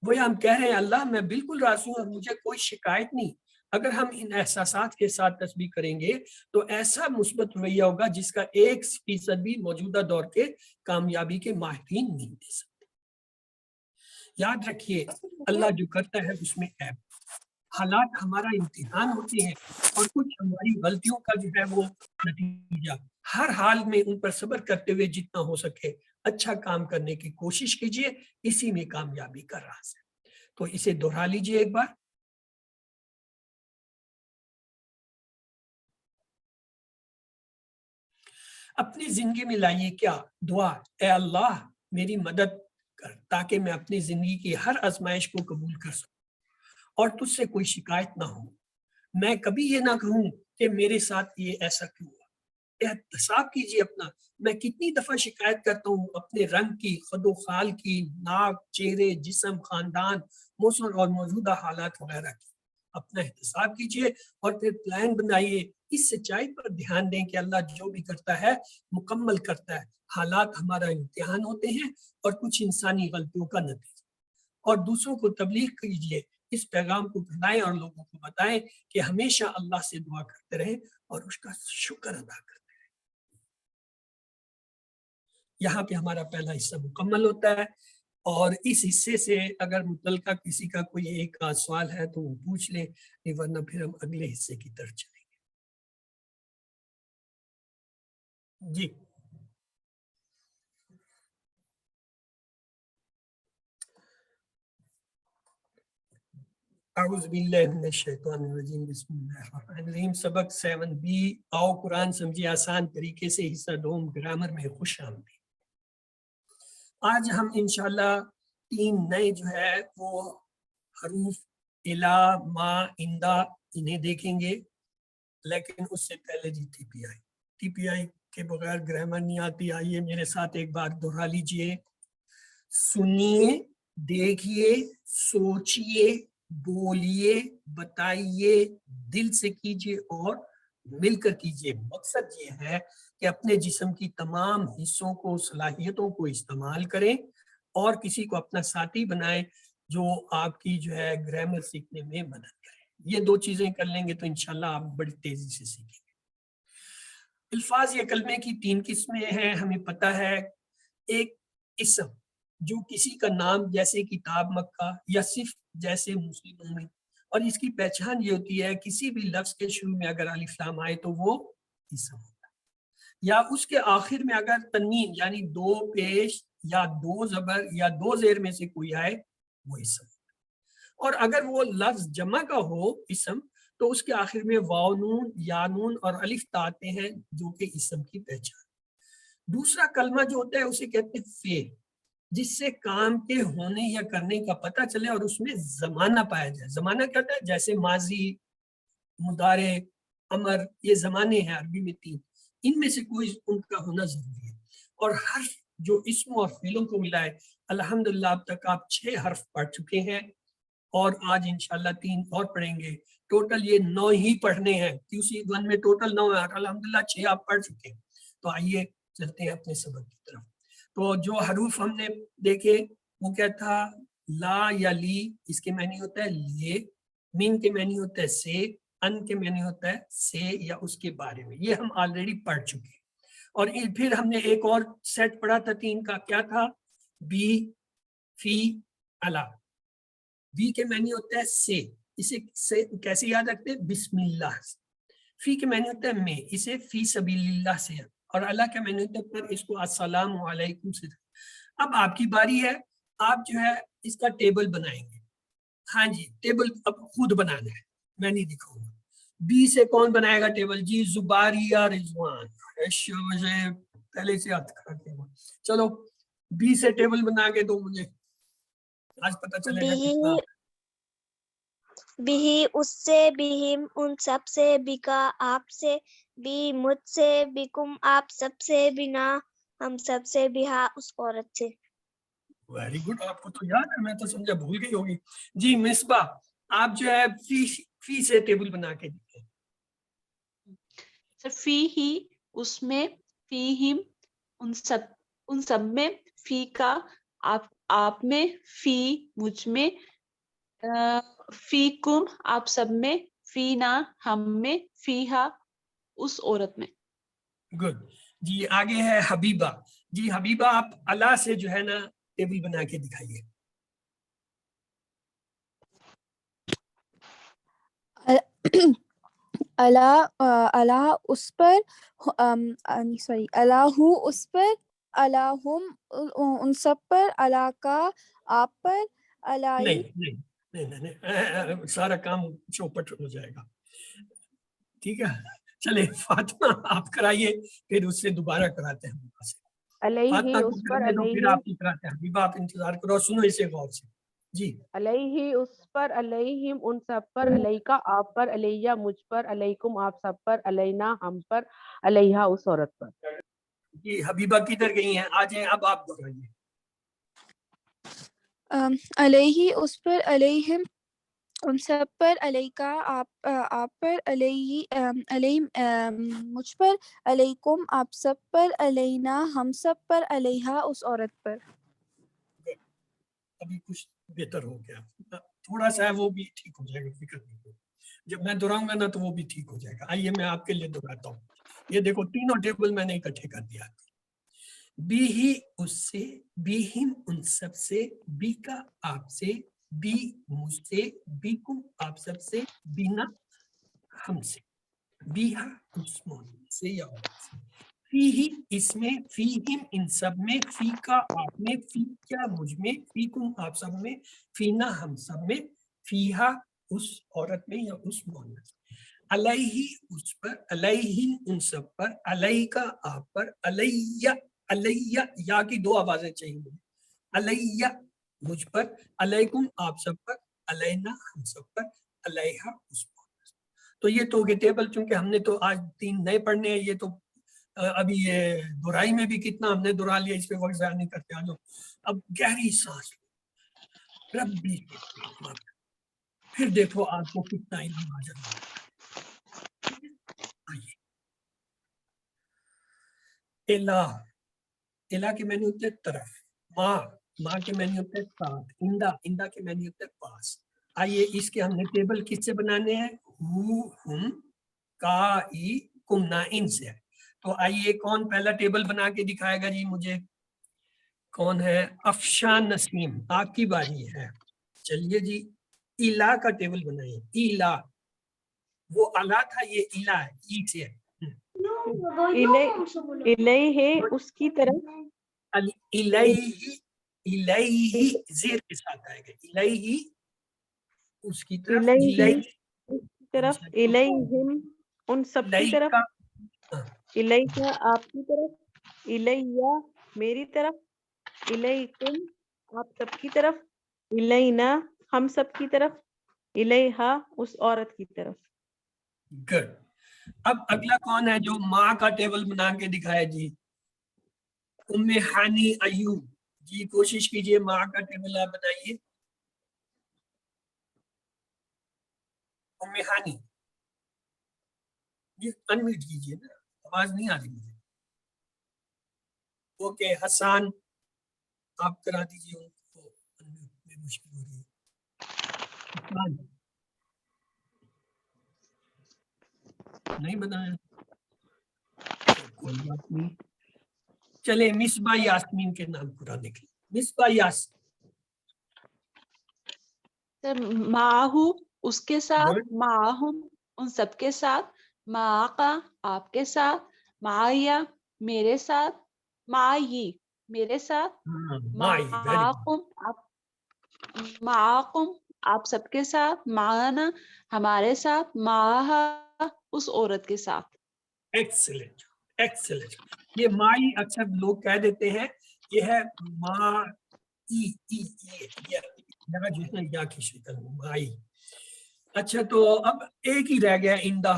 وہ ہم کہہ رہے ہیں اللہ میں بالکل راضی ہوں اور مجھے کوئی شکایت نہیں. اگر ہم ان احساسات کے ساتھ تسبیح کریں گے تو ایسا مثبت رویہ ہوگا جس کا 1% بھی موجودہ دور کے کامیابی کے ماہرین نہیں دے سکتے. یاد رکھیے اللہ جو کرتا ہے اس میں عیب. حالات ہمارا امتحان ہوتے ہیں, اور کچھ ہماری غلطیوں کا جو ہے وہ نتیجہ. ہر حال میں ان پر صبر کرتے ہوئے جتنا ہو سکے اچھا کام کرنے کی کوشش کیجیے, اسی میں کامیابی کا راز ہے. تو اسے دہرا لیجیے ایک بار. اپنی زندگی میں لائیے کیا دعا, اے اللہ میری مدد کر تاکہ میں اپنی زندگی کی ہر آزمائش کو قبول کر سکوں اور تجھ سے کوئی شکایت نہ ہو. میں کبھی یہ نہ کہوں کہ میرے ساتھ یہ ایسا کیوں ہوا. احتساب کیجیے اپنا, میں کتنی دفعہ شکایت کرتا ہوں اپنے رنگ کی, خد و خال کی, ناک, چہرے, جسم, خاندان, موسم اور موجودہ حالات وغیرہ کی. اپنا احتساب کیجیے اور پھر پلان بنائیے. اس سچائی پر دھیان دیں کہ اللہ جو بھی کرتا ہے مکمل کرتا ہے. حالات ہمارا امتحان ہوتے ہیں اور کچھ انسانی غلطیوں کا نتیجہ. اور دوسروں کو تبلیغ کیجیے، اس پیغام کو پھیلائیں اور لوگوں کو بتائیں کہ ہمیشہ اللہ سے دعا کرتے رہیں اور اس کا شکر ادا کرتے رہیں۔ یہاں پہ ہمارا پہلا حصہ مکمل ہوتا ہے، اور اس حصے سے اگر متعلقہ کسی کا کوئی ایک سوال ہے تو وہ پوچھ لیں، ورنہ پھر ہم اگلے حصے کی طرف چلیں گے۔ جی اعوذ باللہ من الشیطان الرجیم، بسم اللہ الرحمن الرحیم۔ سبق 7B، آؤ قرآن سمجھے آسان طریقے سے، حصہ دوم، گرامر میں خوش آمدید۔ آج ہم انشاءاللہ 3 نئے جو ہے وہ حروف الا، ما، اندا انہیں دیکھیں گے، لیکن اس سے پہلے جی ٹی پی آئی کے بغیر گرامر نہیں آتی۔ آئیے میرے ساتھ ایک بار دہرا لیجئے، سنیے، دیکھیے، سوچیے، بولیے، بتائیے، دل سے کیجئے اور مل کر کیجئے۔ مقصد یہ ہے کہ اپنے جسم کی تمام حصوں کو، صلاحیتوں کو استعمال کریں اور کسی کو اپنا ساتھی بنائیں جو آپ کی جو ہے گرامر سیکھنے میں مدد کرے۔ یہ 2 چیزیں کر لیں گے تو انشاءاللہ آپ بڑی تیزی سے سیکھیں گے۔ الفاظ یا کلمے کی 3 قسمیں ہیں، ہمیں پتہ ہے۔ ایک اسم جو کسی کا نام جیسے کتاب مکہ یا صرف جیسے مسلموں میں، اور اس کی پہچان یہ ہوتی ہے کسی بھی لفظ کے شروع میں اگر الف لام آئے تو وہ اسم ہوتا ہے، یا اس کے آخر میں اگر تنوین یعنی 2 پیش یا 2 زبر یا 2 زیر میں سے کوئی آئے وہ اسم ہوتا ہے۔ اور اگر وہ لفظ جمع کا ہو اسم تو اس کے آخر میں واو نون، یا نون اور الف تا آتے ہیں جو کہ اسم کی پہچان۔ دوسرا کلمہ جو ہوتا ہے اسے کہتے ہیں فعل، جس سے کام کے ہونے یا کرنے کا پتہ چلے اور اس میں زمانہ پایا جائے۔ زمانہ کیا ہوتا ہے؟ جیسے ماضی، مضارع، امر، یہ زمانے ہیں عربی میں 3، ان میں سے کوئی ان کا ہونا ضروری ہے۔ اور حرف جو اسم اور فعلوں کو ملا ہے، الحمدللہ اب تک آپ 6 حرف پڑھ چکے ہیں اور آج انشاءاللہ 3 اور پڑھیں گے۔ ٹوٹل یہ 9 ہی پڑھنے ہیں، QC1 میں ٹوٹل 9 ہے، الحمدللہ 6 آپ پڑھ چکے ہیں۔ تو آئیے چلتے ہیں اپنے سبق کی طرف۔ تو جو حروف ہم نے دیکھے وہ کیا تھا؟ لا یا لی، اس کے معنی ہوتا ہے لیے، من کے معنی ہوتا ہے سے، ان کے معنی ہوتا ہے سے یا اس کے بارے میں، یہ ہم آلریڈی پڑھ چکے ہیں۔ اور پھر ہم نے ایک اور سیٹ پڑھا تھا 3 کا، کیا تھا؟ بی، فی، الا۔ بی کے معنی ہوتا ہے سے، اسے کیسے یاد رکھتے ہیں؟ بسم اللہ سے۔ فی کے معنی ہوتا ہے میں، اسے فی سبیل اللہ سے، اور اللہ کے معنی ہوتا ہے پر، اس کو السلام علیکم سے۔ اب آپ کی باری ہے، آپ جو ہے اس کا ٹیبل بنائیں گے۔ ہاں جی، ٹیبل اب خود بنانا ہے، میں نہیں دکھاؤں گا۔ بی سے کون بنائے گا ٹیبل؟ جی زباری یا رضوان، پہلے سے ہاتھ کھڑا کیا ہوا۔ چلو بی سے ٹیبل بنا کے دو مجھے، آج پتہ چلے گا کتنا۔ بھی، اس سے، بہم، ان سب سے، بکا، آپ سے، بھی، مجھ سے، بکم، آپ سب سے، بنا، ہم سب سے، بہا، اس عورت سے۔ ویری گڈ، آپ کو تو یاد ہے، میں تو سمجھا بھول گئی ہوگی۔ جی مصباح، آپ جو ہے فی سے ٹیبل بنا کے دکھائیں۔ فی ہی، اس میں، فی ہم، ان سب میں، فی کا، آپ میں، فی مجھ میں، فی کم، آپ سب میں، فی نا، ہم میں، فی ہا، اس عورت میں۔ گڈ جی، آگے ہے حبیبہ۔ جی حبیبہ، آپ اللہ سے جو ہے نا ٹیبل بنا کے دکھائیے۔ اللہ اس پر، سوری، اللہ اس پر، اللہم ان سب پر، اللہ کا آپ پر، نہیں نہیں نہیں نہیں، سارا کام چوپٹ ہو جائے گا، ٹھیک ہے؟ چلے فاطمہ آپ کرائیے، پھر اس سے دوبارہ کراتے ہیں حبیبہ سے۔ فاطمہ علیہ کو اس پر، کرنے دو، پھر علیہ آپ کی کراتے ہیں۔ حبیبہ آپ انتظار کرو، سنو اسے غور سے۔ جی علیہ اس پر، علیہم ان سب پر، علیکا آپ پر، علیہ مجھ پر، علیکم آپ سب پر، علینا ہم پر، علیہا اس عورت پر۔ جی حبیبہ کدھر گئی ہیں؟ آ جائیں، اب آپ دہرائیے۔ علیہ اس پر، علیہم ان سب پر، علیکا آپ پر، علیہ مجھ پر، علیکم آپ سب پر، علینا ہم سب پر، علیہا اس عورت پر۔ اب ابھی کچھ بہتر ہو گیا، تھوڑا سا ہے وہ بھی ٹھیک ہو جائے گا، فکر نہیں کرو، جب میں دہراؤں گا نا تو وہ بھی ٹھیک ہو جائے گا. آئیے میں آپ کے لیے دہراتا ہوں. یہ دیکھو تینوں ٹیبل میں نے اکٹھے کر دیا. بی ہی اس سے، بی ہم ان سب سے، بی کا آپ سے، بی مجھ سے، بی کم آپ سب سے، بینا ہم سے، بی ہا اس مومن سے یا عورت سے، فی ہی اس میں، فی ہم ان سب میں، فی کا آپ میں، فی کیا مجھ میں، فی کم آپ سب میں، فینا ہم سب میں، فیہا اس عورت میں یا اس مومن سے، علیہ اس پر، علیہ ان سب پر، علیہ کا آپ پر، علیہ، علیہ یا کی دو آوازیں چاہیے مجھے، علیہ مجھ پر، علیکم آپ سب پر، علینا ہم سب پر، علیہ اس پر. تو یہ تو گے ٹیبل، چونکہ ہم نے تو آج 3 نئے پڑھنے ہیں، یہ تو ابھی یہ دہرائی میں بھی کتنا ہم نے دہرا لیا، اس پہ وقت ضائع نہیں کرتے. آ جاؤ اب گہری سانس لو، ربی پھر دیکھو آپ کو کتنا علم آ جائے گا. آئیے الہ، الہ کے معنی ہوتے ہیں طرف، ماں، ماں کے معنی ہوتے ہیں ساتھ، اندہ، اندہ کے معنی ہوتے ہیں پاس. آئیے اس کے ہم نے ٹیبل کس سے بنانے ہیں؟ ہو، ہم، کا، ای، کم، نا، ان سے. تو آئیے کون پہلا ٹیبل بنا کے دکھائے گا جی مجھے؟ کون ہے؟ افشان نسیم، آپ کی باری ہے. چلیے جی الہ کا ٹیبل بنائیے. الہ، وہ الہ تھا، یہ الہ ہے، ای سے ہے. الیہ اس کی طرف، الیہ، الیہ زیر کے ساتھ آئے گا، الیہ اس کی طرف، الیہ الیہ اس کی طرف، الیہم ان سب کی طرف، کا، ہاں، الیہ آپ کی طرف، الیہ میری طرف، الیکم آپ سب کی طرف، الینا ہم سب کی طرف، الیہا اس عورت کی طرف. گڈ. اب اگلا کون ہے جو ماں کا ٹیبل بنا کے دکھائے جی؟ ام ہانی ایوب جی، کوشش کیجئے ماں کا ٹیبل آپ بنائیے. ام ہانی جی انمیوٹ کیجئے نا، آواز نہیں آ رہی مجھے. اوکے حسان آپ کرا دیجئے ان کو، انمیوٹ میں مشکل ہو رہی ہے. حسان نہیں بنایا، کوئی بات نہیں. چلے مصباح یاسمین کے نام پورا لکھ لیں. مصباح یاسمین، سر ماہو اس کے ساتھ، Good. ماہم ان سب کے ساتھ، معاقا آپ کے ساتھ، معایا میرے ساتھ، معائی میرے ساتھ، ہاں، مائی، ویری گڈ. معاقم آپ، معاقم آپ سب کے ساتھ، معانا ہمارے ساتھ، معاہا اس عورت کے ساتھ. Excellent, excellent. یہ مائی اکثر لوگ کہہ دیتے ہیں، یہ ہے ما ای، ای، یہ جو ہے نا یا کی شکل میں مائی. اچھا تو اب ایک ہی رہ گیا اندہ،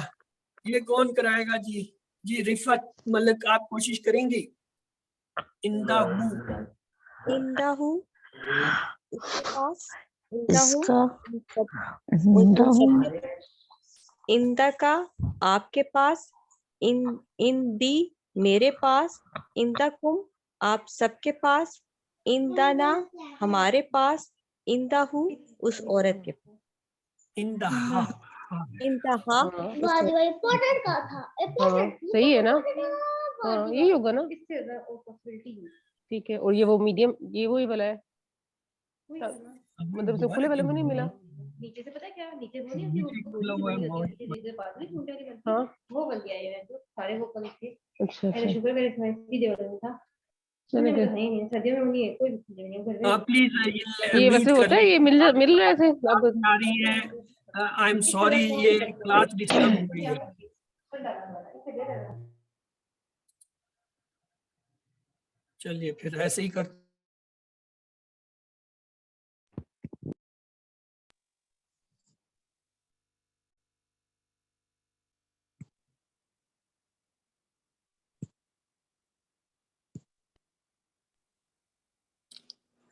یہ کون کرائے گا جی؟ جی رفت ملک آپ کوشش کریں گی. اندہ ہو، اندہ ہوں اس کے پاس، اندہ اس ہوں کا ان سب زندہ ان سب ہوں کے پاس، اندہ کا آپ کے پاس، ان دی میرے پاس، اندہ کم آپ سب کے پاس، اندنا ہمارے پاس، اندہ ہوں اس عورت کے پاس، اندہ ہا. انتہا ہاں اس عورت ہاں صحیح ہے نا، ہاں یہی ہوگا نا. ٹھیک ہے. اور یہ وہ میڈیم، یہ وہی والا ہے، مطلب اسے کھلے والے میں نہیں ملا. نیچے سے پتا کیا نیچے وہ نیچے کھلا ہوا ہے بہت. ہاں وہ بن گیا ہے جو سارے وہ کل تھے. اچھا اچھا شوگر میرے تھا سردیوں میں نہیں ہے کوئی. پلیز یہ میوٹ ویسے کر ہوتا ہے، یہ مل رہے تھے اب. آ رہی ہے. آئی ایم سوری، یہ کلاس ڈسٹرب ہو گئی ہے. چلیے پھر ایسے ہی کر.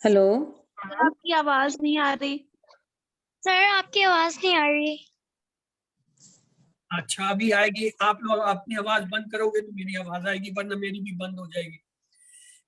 ہیلو آپ کی آواز نہیں آ رہی. سر آپ کی آواز نہیں آ رہی. اچھا ابھی آئے گی. آپ لوگ اپنی آواز بند کرو گے تو میری آواز آئے گی، ورنہ میری بھی بند ہو جائے گی.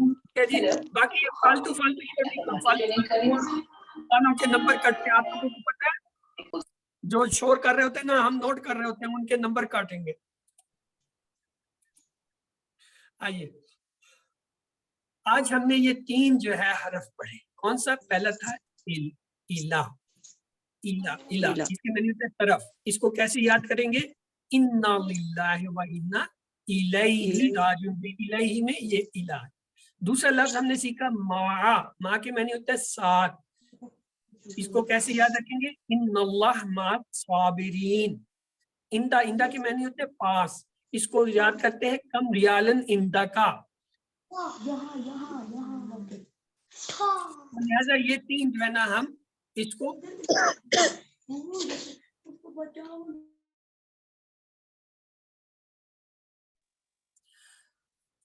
ٹھیک ہے جی. باقی یہ فالتو فالتو کے نمبر کٹتے ہیں. آپ لوگوں کو پتا ہے جو شور کر رہے ہوتے ہیں نا, ہم نوٹ کر رہے ہوتے ہیں, ان کے نمبر کاٹیں گے. آئیے آج ہم نے یہ 3 جو ہے حرف پڑھے. کون سا؟ پہلا تھا الا. الا اس کے معنی ہوتا ہے طرف. اس کو کیسے یاد کریں گے؟ انا للہ و انا الیہ راجعون. الیہ میں یہ الا. دوسرا لفظ ہم نے سیکھا مع. مع کے معنی ہوتا ہے ساتھ. اس کو کیسے یاد رکھیں گے؟ ان اللہ مع الصابرین. اندا کے معنی ہوتے ہیں پاس. اس کو یاد کرتے ہیں کم ریالن اندا کا. لہذا یہ 3 جو ہے نا ہم اس کو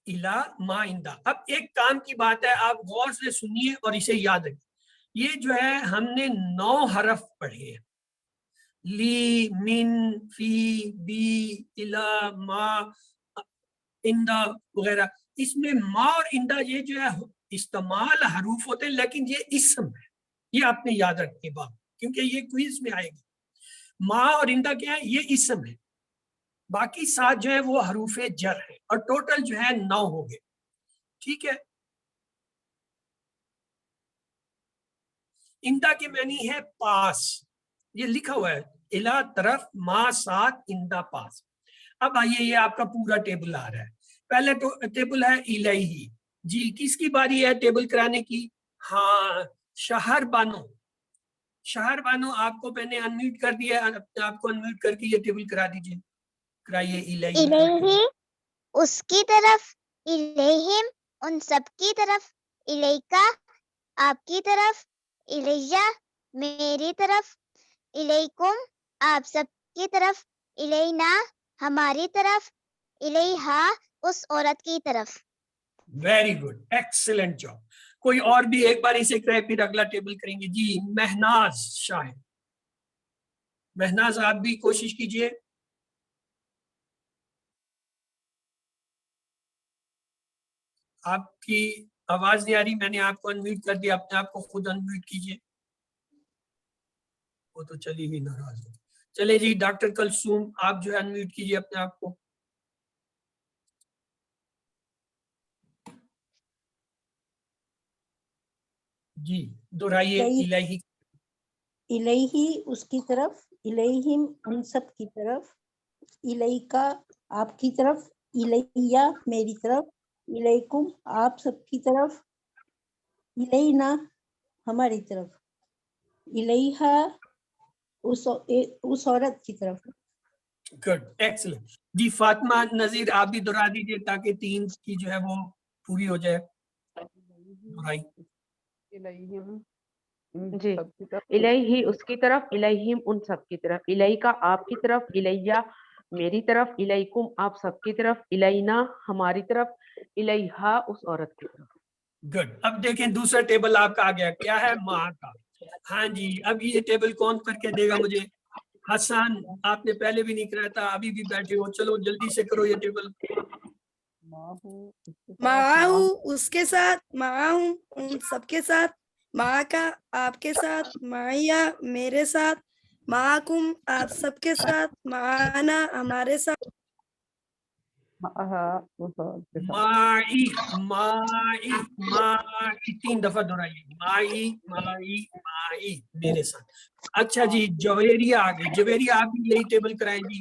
الا ما اندا. اب ایک کام کی بات ہے, آپ غور سے سنیے اور اسے یاد رکھیں. یہ جو ہے ہم نے 9 حرف پڑھے ہیں. لی, من, فی, بی, الا, ما, اندا وغیرہ. اس میں ما اور اندا یہ جو ہے استعمال حروف ہوتے ہیں, لیکن یہ اسم ہے. یہ آپ نے یاد رکھنے بات, کیونکہ یہ کوئز میں آئے گی. ما اور اندا کیا ہے؟ یہ اسم ہے. باقی 7 جو ہے وہ حروف جر ہے, اور ٹوٹل جو ہے 9 ہو گئے. ٹھیک ہے. اندا کے معنی ہے پاس. یہ لکھا ہوا ہے الا طرف, ما ساتھ, اندا پاس. اب آئیے یہ آپ کا پورا ٹیبل آ رہا ہے. پہلے ٹیبل ہے الیہ. جی کس کی باری ہے ٹیبل کرانے کی؟ ہاں شہر بانو. شہر بانو آپ کو میں نے انمیوٹ کر دیا, آپ کو انمیوٹ کر کے یہ ٹیبل کرا دیجیے. کرائیے. الیہ اس کی طرف, الیہم ان سب کی طرف, الیکا آپ کی طرف, الیہ میری طرف, الیکم آپ سب کی طرف, الینا ہماری طرف, الیہا اس عورت کی طرف. Very good, excellent job. کوئی اور بھی ایک بار اسے کرے پھر اگلا ٹیبل کریں گے. جی مہناز شاہد. مہناز آپ بھی کوشش کیجئے. آپ کی آواز نہیں آ رہی, میں نے آپ کو انمیوٹ کر دیا, اپنے آپ کو خود انمیوٹ کیجئے. وہ تو چلی گئی ناراض. چلے جی ڈاکٹر کلثوم آپ جو ہے انمیوٹ کیجئے اپنے آپ کو. جی دہرائیے. الہی. الہی اس کی طرف, الیہم ان سب کی طرف, الیکا آپ کی طرف, الیہ میری طرف, الیکم آپ سب کی طرف, الینا ہماری طرف, الیہا اس عورت کی طرف. Good, excellent. جی فاطمہ نذیر آپ بھی دہرا دیجیے تاکہ 3 کی جو ہے وہ پوری ہو جائے. دہرائی. جی الیہ اس کی طرف, الیہم ان سب کی طرف, الیکا آپ کی طرف, الیہ میری طرف, الیکم آپ سب کی طرف, الینا ہماری طرف, الیہا اس عورت کی طرف. گڈ. اب دیکھیں دوسرا ٹیبل آپ کا آ گیا. کیا ہے؟ ماں کا. ہاں جی اب یہ ٹیبل کون کر کے دے گا مجھے؟ حسن آپ نے پہلے بھی نہیں کرایا تھا, ابھی بھی بیٹھے ہو, چلو جلدی سے کرو یہ ٹیبل. معاہو اس کے ساتھ, معاہو ان سب کے ساتھ, ماں کا آپ کے ساتھ, معیہ میرے ساتھ, معاکم آپ سب کے ساتھ, معانا ہمارے ساتھ. مائی مائی مائی 3 دفعہ دہرائیے. مائی مائی مائی میرے ساتھ. اچھا جی جویریہ آ گئی. جویریہ آپ بھی یہی ٹیبل کرائیں جی.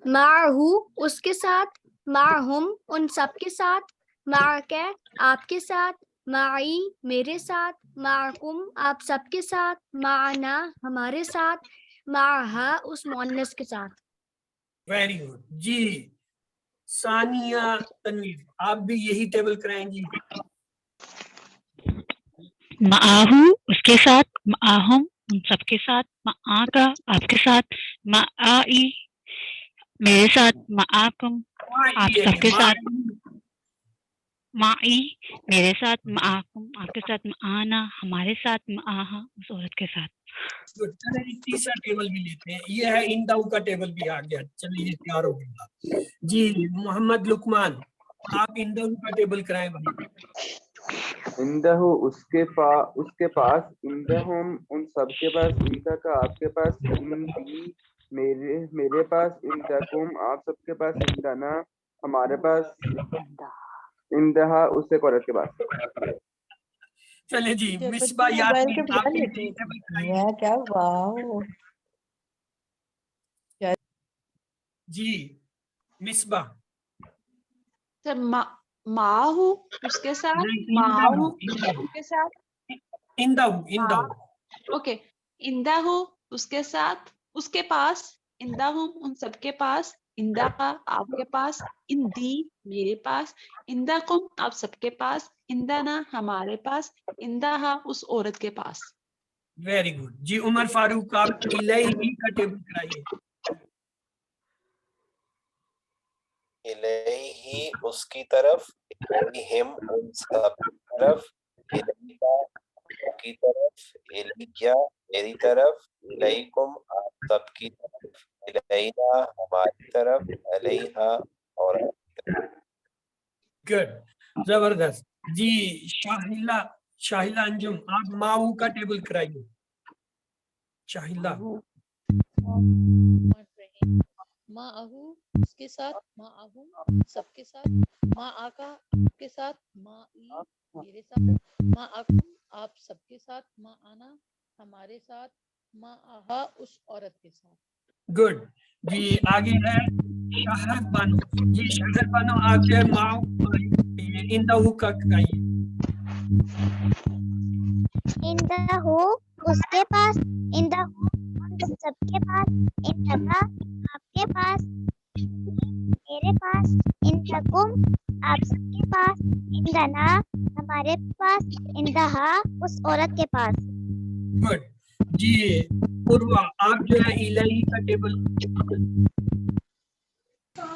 معہو اس کے ساتھ, معہم ان سب کے ساتھ, معک آپ کے ساتھ, معی میرے ساتھ, معکم آپ سب کے ساتھ, معنا ہمارے ساتھ, معہا اس مؤنث کے ساتھ. Very good. جی ثانیہ تنویر آپ بھی یہی ٹیبل کرائیں جی. معاہو اس کے ساتھ, معاہم ان سب کے ساتھ, معاکا آپ کے ساتھ, معائی میرے ساتھ, معاکم آپ سب کے ساتھ, معی میرے ساتھ, معاکم آپ کے ساتھ, معانا ہمارے ساتھ, معاہا اس عورت کے ساتھ. تیسرا ٹیبل بھی لیتے ہیں. یہ ہے انداؤ کا ٹیبل بھی آ گیا. چلیے یہ تیار ہو گیا. جی محمد لقمان آپ اندہو کا ٹیبل کرائیں بھائی. اندہو اس کے پاس، اندہم ان سب کے پاس، اندہ کا آپ کے پاس، اندی میرے پاس، اندکم آپ سب کے پاس، اندنا ہمارے پاس، اندہا اس سے عورت کے پاس. چلے جی مصباح یاسمین آپ کے میں کیا واو جی مصباح سر ماہو اس کے ساتھ، ماہو اس کے ساتھ، اوکے اندہو اس کے ساتھ، اس کے پاس، اندہم ان سب کے پاس، اندہا آپ کے پاس، اندی میرے پاس، اندکم آپ سب کے پاس، اندنا ہمارے پاس، اندہا اس عورت کے پاس. Very good. جی عمر فاروق آپ الیہ کا ٹیبل کرائیے. الیہ اس کی طرف، الیہم ان سب کی طرف، الیکا کی طرف، الیہ میری طرف، الیکم آپ سب کی طرف، الینا ہماری طرف، الیہا اور گڈ زبردست. جی شاہلہ انجم آپ ماؤ کا ٹیبل کرائیے. شاہلہ ماہو اس کے ساتھ، ماہم سب کے ساتھ، ما آکا آپ کے ساتھ، ما ای میرے ساتھ، ما آکم آپ سب کے ساتھ، ما آنا ہمارے ساتھ، ما آہا اس عورت کے ساتھ. گڈ. جی آگے ہے شہر بانو. جی شہر بانو آپ جو ہے ماؤ اندہو کا کرائیے. اندہو اس کے پاس، اندہو ان سب کے پاس، اندکا آپ کے پاس، میرے پاس، اندکم آپ سب کے پاس، اندنا ہمارے پاس، اندہا اس عورت کے پاس. گڈ. جی عروہ آپ جو ہے الیہ کا ٹیبل.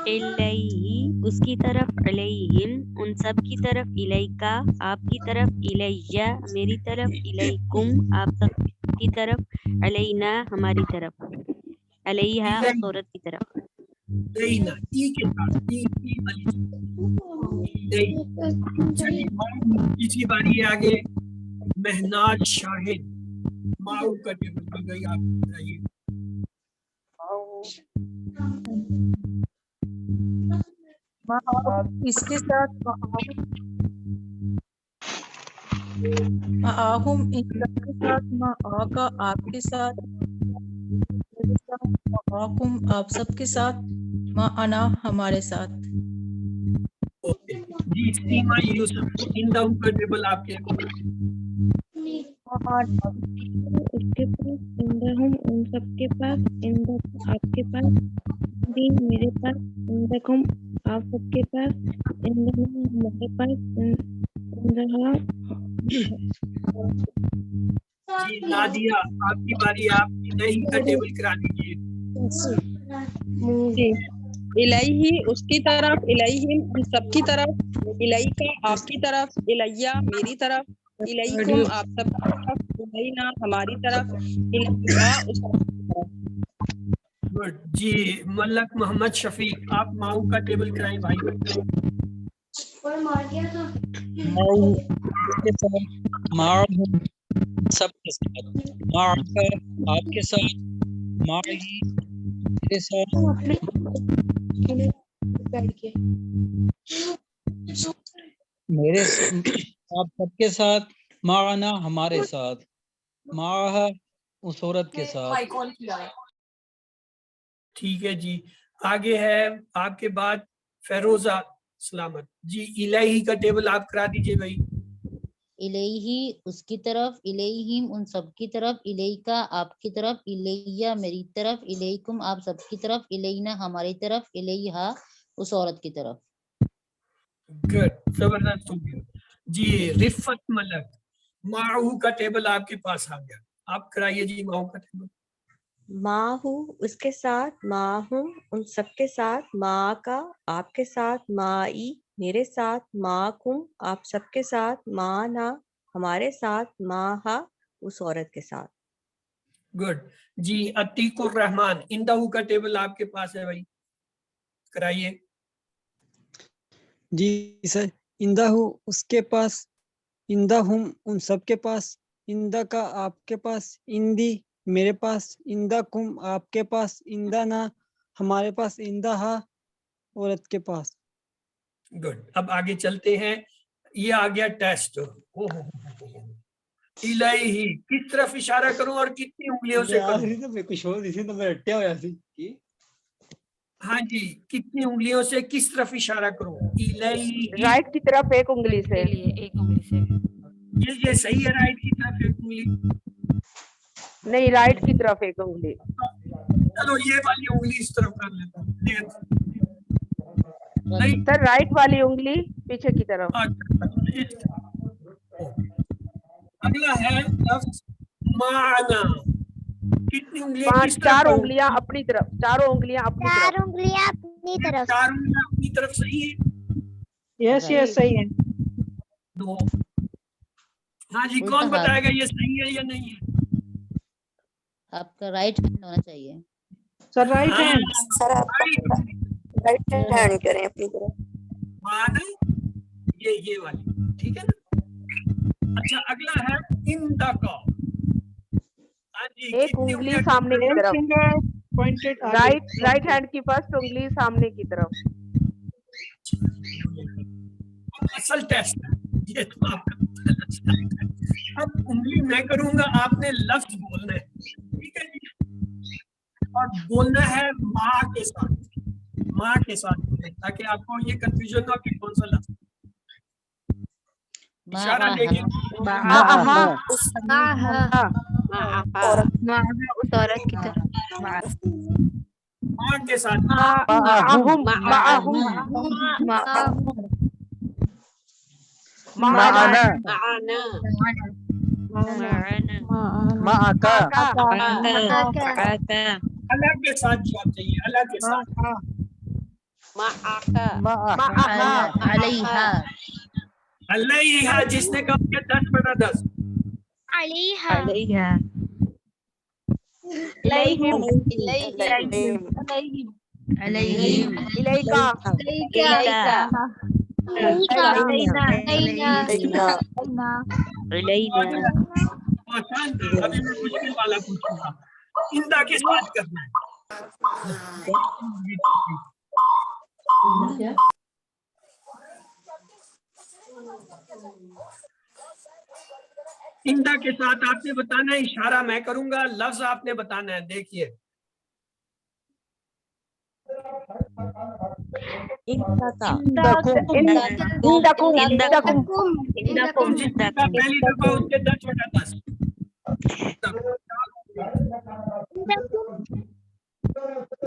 الیہ اس کی طرف، علیہم ان سب کی طرف، الیکا آپ کی طرف، الیہ میری طرف، الیکم آپ سب کی طرف، علینا ہماری طرف، علیہا اس عورت کی طرف. لینا ای کے ساتھ، اسی باری آگے مہناج شاہد ماؤ کا ٹیبل کی گئی. آپ بتائیے. اس کے ساتھ معاہم ان سب کے ساتھ، معاکا آپ کے ساتھ، معاکم آپ سب کے ساتھ، معنا ہمارے ساتھ. جی سیما یوسف اندہو کا ٹیبل آپ کے. اس کے پاس، اندہم ان سب کے پاس، اندک آپ کے پاس، اندی میرے پاس، اندکم آپ سب کے پاس، اندنا ہمارے پاس، اندہا. جی نادیہ آپ کی باری. آپ الیہ کا ٹیبل کرا دیجیے. الہی اس کی طرف، الہم ان سب کی طرف، الیکا آپ کی طرف، الیہ میری طرف، الیکم آپ سب کی طرف، الینا ہماری طرف، الیہا اس کی طرف. گڈ. جی ملک محمد شفیق آپ ماؤ کا ٹیبل کرائیں بھائی. ماؤ اس کے ساتھ، معاہم سب کے ساتھ، معاکا آپ کے ساتھ، معی میرے ساتھ، میرے آپ سب کے ساتھ، معنا ہمارے ساتھ، معاہا اس عورت کے ساتھ. ٹھیک ہے جی. آگے ہے آپ کے بعد فیروزہ سلامت. جی الیہ کا ٹیبل آپ کرا دیجیے بھائی. الیہی اس کی طرف، الیہم ان سب کی طرف، الیکا آپ کی طرف، الیہ میری طرف، الیکم آپ سب کی طرف، الینا ہماری طرف، الیہا اس عورت کی طرف. گڈ زبردست ہو گیا. جی رفت ملک ماؤ کا ٹیبل آپ کے پاس آ گیا. آپ کرائیے جی ماؤ کا ٹیبل. ماہو اس کے ساتھ، ماہم ان سب کے ساتھ، ماکا آپ کے ساتھ، مائی میرے ساتھ، ماکم آپ سب کے ساتھ، مانا ہمارے ساتھ، ماہا اس عورت کے ساتھ. گڈ. جی عتیق الرحمان اندہو کا ٹیبل آپ کے پاس ہے بھائی. کرائیے. جی سر، اندہ ہوں اس کے پاس، اندہ ہم ان سب کے پاس، اندہ کا آپ کے پاس، اندی میرے پاس، اندہ کم آپ کے پاس، اندہ نہ ہمارے پاس، اندہ ہا عورت کے پاس۔ گڈ، اب آگے چلتے ہیں۔ یہ آ گیا ٹیسٹ۔ الہی کس طرف اشارہ کروں اور کتنی انگلیوں سے کروں؟ ہاں جی، کتنی انگلیوں سے کس طرف اشارہ کروں؟ الہی، رائٹ کی طرف ایک انگلی سے، ایک انگلی سے۔ یہ صحیح ہے، رائٹ کی طرف ایک انگلی۔ نہیں رائٹ کی طرف ایک انگلی۔ چلو یہ والی انگلی اس طرف کر لیتا ہوں۔ نہیں سر رائٹ والی انگلی پیچھے کی طرف۔ اگلا ہے لفظ معنا۔ کتنی انگلیاں پانچ، کس طرف چار کروں؟ انگلیاں اپنی طرف، چاروں انگلیاں اپنی طرف۔ چار انگلیاں اپنی طرف۔ چار انگلیاں اپنی طرف صحیح ہے؟ یس یس صحیح ہے۔ دو۔ ہاں جی، کون بتائے گا یہ صحیح ہے یا نہیں ہے؟ آپ کا رائٹ ہینڈ ہونا چاہیے۔ سر رائٹ ہینڈ۔ سر آپ رائٹ ہینڈ کریں اپنی طرف۔ معنا یہ والی، ٹھیک ہے نا؟ اچھا اگلا ہے اندہ کا۔ ہاں جی، ایک انگلی سامنے کی طرف، رائٹ ہینڈ کی فرسٹ انگلی سامنے کی طرف۔ اصل ٹیسٹ ہے یہ تو آپ کا۔ اب انگلی میں کروں گا، آپ نے لفظ بولنا ہے، ٹھیک ہے جی؟ اور بولنا ہے ماں کے ساتھ، ماں کے ساتھ، تاکہ آپ کو یہ کنفیوژن نہ ہو کہ کون سا لفظ۔ اشارہ دیکھیں، اس عورت کی طرف۔ ماں کے ساتھ۔ اللہ کے ساتھ جواب چاہیے، اللہ کے ساتھ۔ علیہا، جس نے کہا کہ 10/10۔ علیہا، علیہم، الیکا، آسان تھا، ابھی میں مشکل والا پوچھوں گا۔ اندہ کے ساتھ کرنا ہے۔ اندہ کے ساتھ آپ نے بتانا ہے، اشارہ میں کروں گا، لفظ آپ نے بتانا ہے۔ دیکھیے جس کا پہلی دفعہ اس کے 10/10۔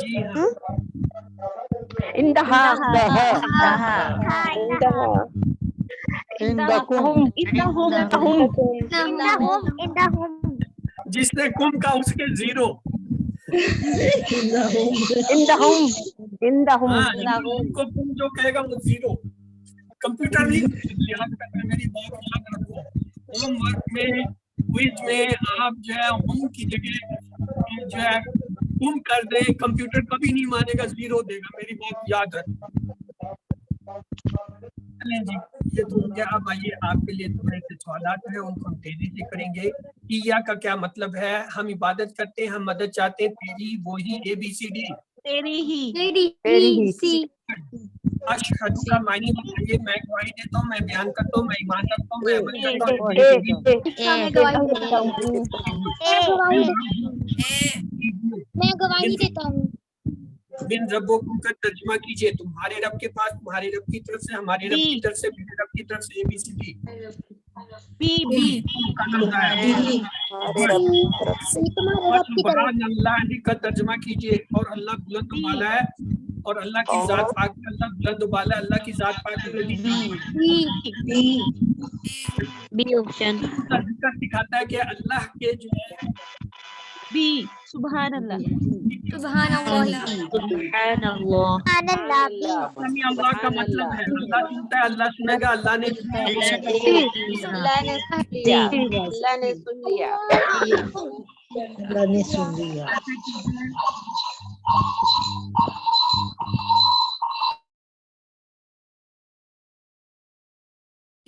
جی ہاں، اندہا، جس نے کم کا اس کے 0۔ کو کم جو کہے گا وہ 0۔ کمپیوٹر نہیں یاد کرنا، میری بات یاد رکھو۔ ہوم ورک میں، کوئز میں آپ جو ہے ہوم کی جگہ جو ہے کم کر دیں، کمپیوٹر کبھی نہیں مانے گا، 0 دے گا، میری بات یاد رکھو۔ جی یہ تو کیا، اب آئیے آپ کے لیے تھوڑے سے سوالات ہیں، ان کو ہم تیزی سے کریں گے۔ یا کا کیا مطلب ہے؟ ہم عبادت کرتے ہیں، ہم مدد چاہتے ہیں، تیری وہی ABCD۔ اشہد کا معنی بتائیے۔ میں گواہی دیتا ہوں، میں بیان کرتا ہوں، میں ایمان رکھتا ہوں، میں عمل کرتا ہوں۔ میں گواہی دیتا ہوں۔ بن ربکم کا ترجمہ کیجئے، تمہارے رب کے پاس، تمہارے رب کی طرف سے، ہمارے رب کی طرف سے، میرے رب کی طرف سے، ABCD۔ سبحان اللہ کا ترجمہ کیجئے، اور اللہ بلند و بالا ہے، اور اللہ کی ذات پاک، اللہ بلند و بالا، اللہ کی ذات پاک دکھاتا ہے کہ اللہ کے جو ہے سبحان اللہ، سبحان اللہ، سبحان اللہ۔ اللہ کا مطلب ہے اللہ سنتا ہے، اللہ سنے گا، اللہ نے سن لیا۔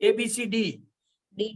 ABCD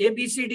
ABCD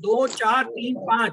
2, 4, 3, 5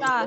4।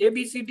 ABCD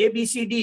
ABCD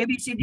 ABCD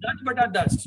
10/10।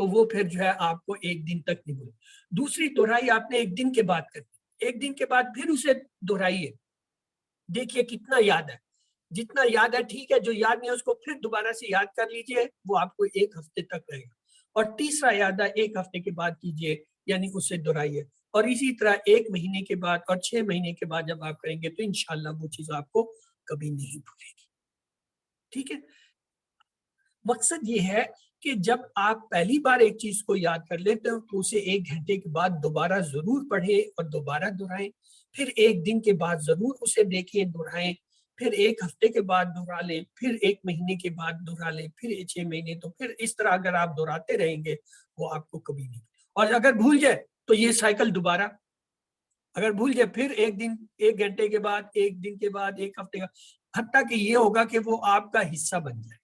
تو وہ پھر جو ہے آپ کو ایک دن تک نہیں بولے. دوسری دہرائی آپ نے ایک دن کے بعد کرنی, ایک دن کے بعد پھر اسے دہرائیے, دیکھیے کتنا یاد ہے. جتنا یاد ہے ٹھیک ہے, جو یاد نہیں ہے اس کو پھر دوبارہ سے یاد کر لیجئے, وہ آپ کو ایک ہفتے تک رہے گا. اور تیسرا یاد ہے ایک ہفتے کے بعد کیجئے, یعنی اسے دہرائیے. اور اسی طرح 1 مہینے کے بعد اور 6 مہینے کے بعد جب آپ کریں گے تو انشاءاللہ وہ چیز آپ کو کبھی نہیں بھولے گی. ٹھیک ہے, مقصد یہ ہے کہ جب آپ پہلی بار ایک چیز کو یاد کر لیتے ہو تو اسے 1 گھنٹے کے بعد دوبارہ ضرور پڑھیں اور دوبارہ دہرائیں. پھر 1 دن کے بعد ضرور اسے دیکھیں, دہرائیں. پھر 1 ہفتے کے بعد دہرا لیں, پھر 1 مہینے کے بعد دہرا لیں, پھر 6 مہینے. تو پھر اس طرح اگر آپ دہراتے رہیں گے وہ آپ کو کبھی نہیں. اور اگر بھول جائے تو یہ سائیکل دوبارہ, اگر بھول جائے پھر 1 دن, 1 گھنٹے کے بعد, 1 دن کے بعد, 1 ہفتے کا, حتیٰ کہ یہ ہوگا کہ وہ آپ کا حصہ بن جائے.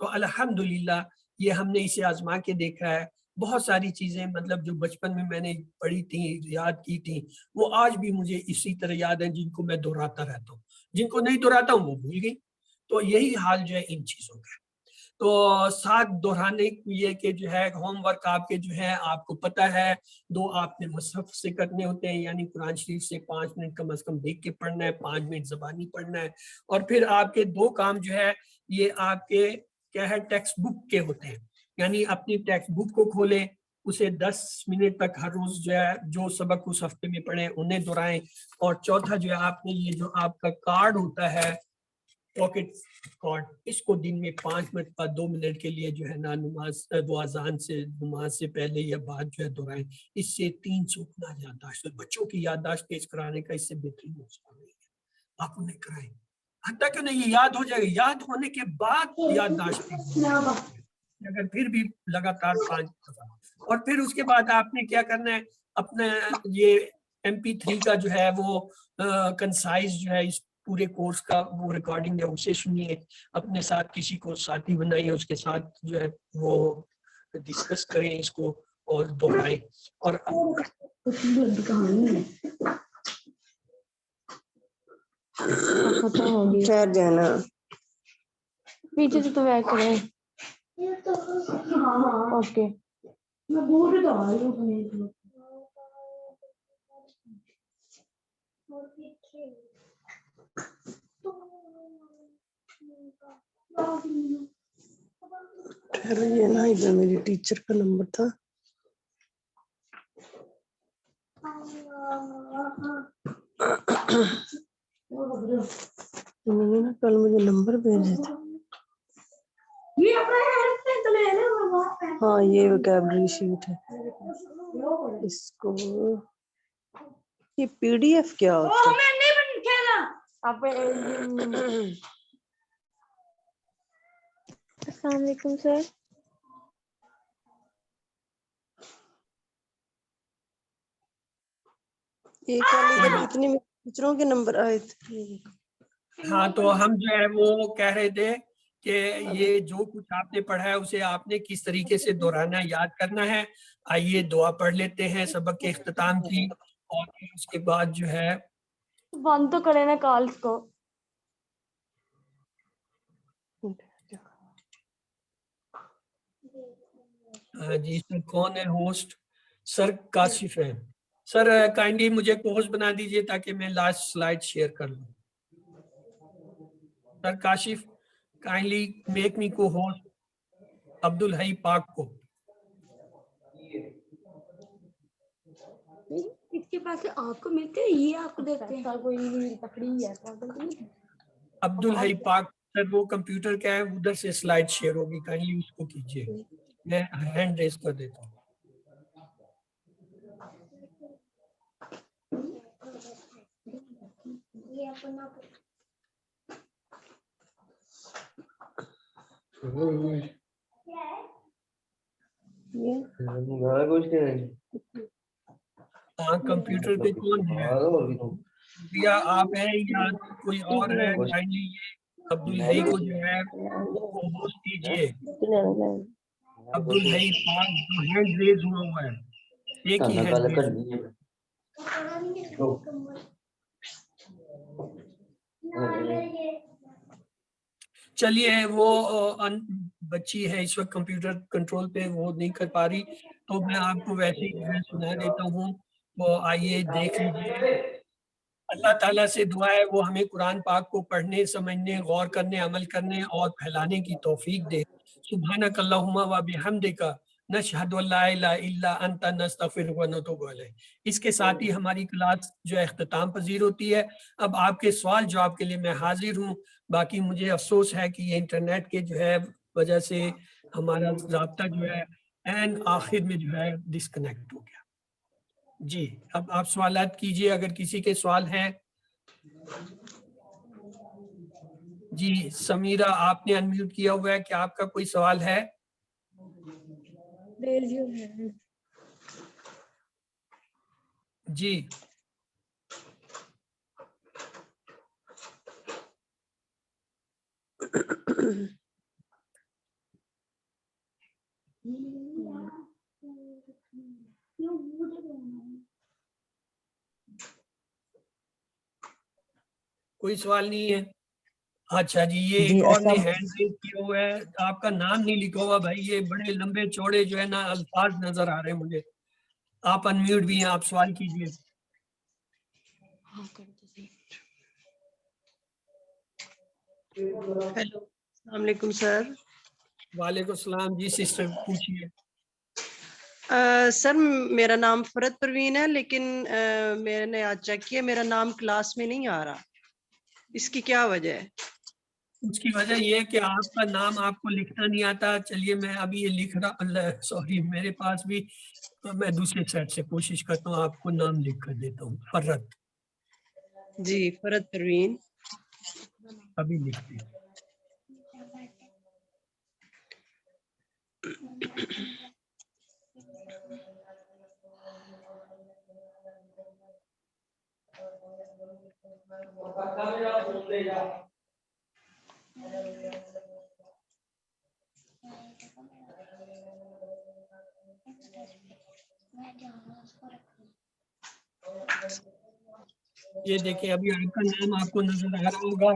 تو الحمدللہ یہ ہم نے اسے آزما کے دیکھا ہے. بہت ساری چیزیں مطلب جو بچپن میں نے پڑھی تھیں, یاد کی تھیں, وہ آج بھی مجھے اسی طرح یاد ہیں, جن کو میں دہراتا رہتا ہوں. جن کو نہیں دہراتا ہوں وہ بھول گئی. تو یہی حال جو ہے ان چیزوں کا. تو ساتھ دہرانے یہ کہ جو ہے ہوم ورک آپ کے جو ہے آپ کو پتہ ہے, 2 آپ نے مصحف سے کرنے ہوتے ہیں, یعنی قرآن شریف سے 5 منٹ کم از کم دیکھ کے پڑھنا ہے, 5 منٹ زبانی پڑھنا ہے. اور پھر آپ کے 2 کام جو ہے یہ آپ کے کیا ہے ٹیکسٹ بک کے ہوتے ہیں, یعنی اپنی ٹیکسٹ بک کو کھولیں, اسے 10 منٹ تک ہر روز جو ہے جو سبق اس ہفتے میں پڑھیں انہیں دہرائیں. اور چوتھا جو ہے آپ نے یہ جو آپ کا کارڈ ہوتا ہے پاکٹ کارڈ, اس کو دن میں 5 منٹ بعد 2 منٹ کے لیے جو ہے نا نماز وہ اذان سے نماز سے پہلے یا بعد جو ہے دہرائیں. اس سے 300 گنا یادداشت, بچوں کی یادداشت تیز کرانے کا اس سے بہترین نسخہ نہیں ہے, آپ انہیں کرائیں. حتیٰ کہ نہیں یہ یاد ہو جائے گا, یاد ہونے کے بعد یادداشت اگر پھر بھی لگاتار 5 دفعہ. اور پھر اس کے بعد آپ نے کیا کرنا ہے, اپنا یہ MP3 کا جو ہے وہ کنسائز جو ہے اس پورے کورس کا وہ ریکارڈنگ ہے اسے سنیے, اپنے ساتھ کسی کو ساتھی بنائیے, اس کے ساتھ جو ہے وہ ڈسکس کریں اس کو اور دہرائیں. اور ٹھہر جانا پیچھے سے تو بیک کریں. اوکے میں بول رہی تو ٹھہرو نا, ادھر میری ٹیچر کا نمبر تھا. انہوں نے نا کل مجھے نمبر بھیجے تھے. ہاں یہ وکیبلری شیٹ ہے. اس کو یہ PDF کیا ہوتا ہے؟ السلام علیکم سر. ایک ادھر کتنے ٹیچروں کے نمبر آئے تھے. ہاں تو ہم جو ہے وہ کہہ رہے تھے کہ یہ جو کچھ آپ نے پڑھا ہے اسے آپ نے کس طریقے سے دہرانا یاد کرنا ہے. آئیے دعا پڑھ لیتے ہیں سبق کے اختتام کی, اور اس کے بعد جو ہے بند تو کرے نا کالس کو. جی اس میں کون ہے ہوسٹ؟ سر کاشف ہے. سر کائنڈلی مجھے کو ہوسٹ بنا دیجئے تاکہ میں لاسٹ سلائیڈ شیئر کر لوں. سر کاشف کائنڈلی میک می کو ہوسٹ عبدالحی پاک کو. اس کے پاس آپ کو ملتے ہیں, یہ آپ کو دیکھتے ہیں. کوئی تکڑی ہے عبدالحی پاک سر وہ کمپیوٹر کا ہے, ادھر سے سلائیڈ شیئر ہوگی, کائنڈلی اس کو کیجئے. میں ہینڈ ریز کر دیتا ہوں. ہاں کمپیوٹر پہ کون ہے, یا آپ ہیں یا کوئی اور ہے؟ کائنڈلی یہ عبدالحی کو جو ہے وہ ہوسٹ کیجئے. عبدالحی پاک جو ہینڈ ریز ہوا ہے, ایک ہی ہینڈ ریز. چلیے وہ بچی ہے اس وقت کمپیوٹر کنٹرول پہ، وہ نہیں کر پا رہی، تو میں آپ کو ویسے ہی جو ہے سنا دیتا ہوں، وہ آئیے دیکھ لیجیے۔ اللہ تعالیٰ سے دعا ہے وہ ہمیں قرآن پاک کو پڑھنے، سمجھنے، غور کرنے، عمل کرنے اور پھیلانے کی توفیق دے۔ سبحانک اللہم و بحمدک نشہد ان لا الہ الا انت نستغفرک و نتوب الیک۔ اس کے ساتھ ہی ہماری کلاس جو ہے اختتام پذیر ہوتی ہے۔ اب آپ کے سوال جواب کے لیے میں حاضر ہوں۔ باقی مجھے افسوس ہے کہ یہ انٹرنیٹ کے جو ہے وجہ سے ہمارا رابطہ جو ہے این آخر میں جو ہے ڈسکنیکٹ ہو گیا۔ جی اب آپ سوالات کیجئے اگر کسی کے سوال ہیں۔ جی سمیرہ آپ نے انمیوٹ کیا ہوا ہے، کیا آپ کا کوئی سوال ہے؟ جی کوئی سوال نہیں ہے؟ اچھا جی یہ ایک اور نے ہینڈ ریز کیا ہوا ہے، آپ کا نام نہیں لکھا ہوا بھائی، یہ بڑے لمبے چوڑے جو ہے نا الفاظ نظر آ رہے ہیں مجھے۔ آپ انمیوٹ بھی ہیں، آپ سوال کیجئے۔ ہیلو السلام علیکم سر۔ وعلیکم السلام، جی سسٹر پوچھیے۔ سر میرا نام فرد پروین ہے، لیکن میں نے آج چیک کیا میرا نام کلاس میں نہیں آ رہا، اس کی کیا وجہ ہے؟ اس کی وجہ یہ ہے کہ آپ کا نام آپ کو لکھنا نہیں آتا۔ چلیے میں ابھی یہ لکھ رہا، سوری میرے پاس بھی، میں دوسرے سیٹ سے کوشش کرتا ہوں آپ کو نام لکھ کر دیتا ہوں۔ فرد جی فرد پروین، ابھی لکھتے ہیں۔ یہ دیکھیں ابھی آپ کا نام آپ کو نظر آ رہا ہوگا،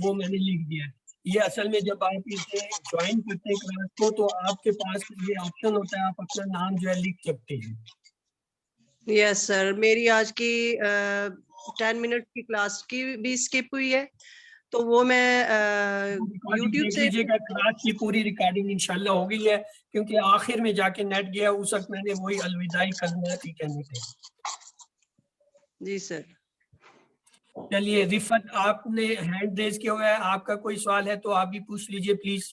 وہ میں نے لکھ دیا ہے۔ یہ اصل میں جب آپ اسے جوائن کرتے ہیں کلاس کو تو آپ کے پاس یہ آپشن ہوتا ہے، آپ اپنا نام جو ہے لکھ سکتے ہیں۔ یس سر، میری آج کی 10 منٹ کی کلاس کی بھی اسکپ ہوئی ہے، تو وہ میں یوٹیوب سے لیجیے گا، کلاس کی پوری ریکارڈنگ انشاءاللہ ہو گئی ہے، کیونکہ آخر میں جا کے نیٹ گیا، اس وقت میں نے وہی الوداعی کلمات ہی کہنے تھے۔ جی سر۔ چلیے رفت آپ نے ہینڈ ریز کیا ہوا ہے، آپ کا کوئی سوال ہے تو آپ بھی پوچھ لیجیے پلیز۔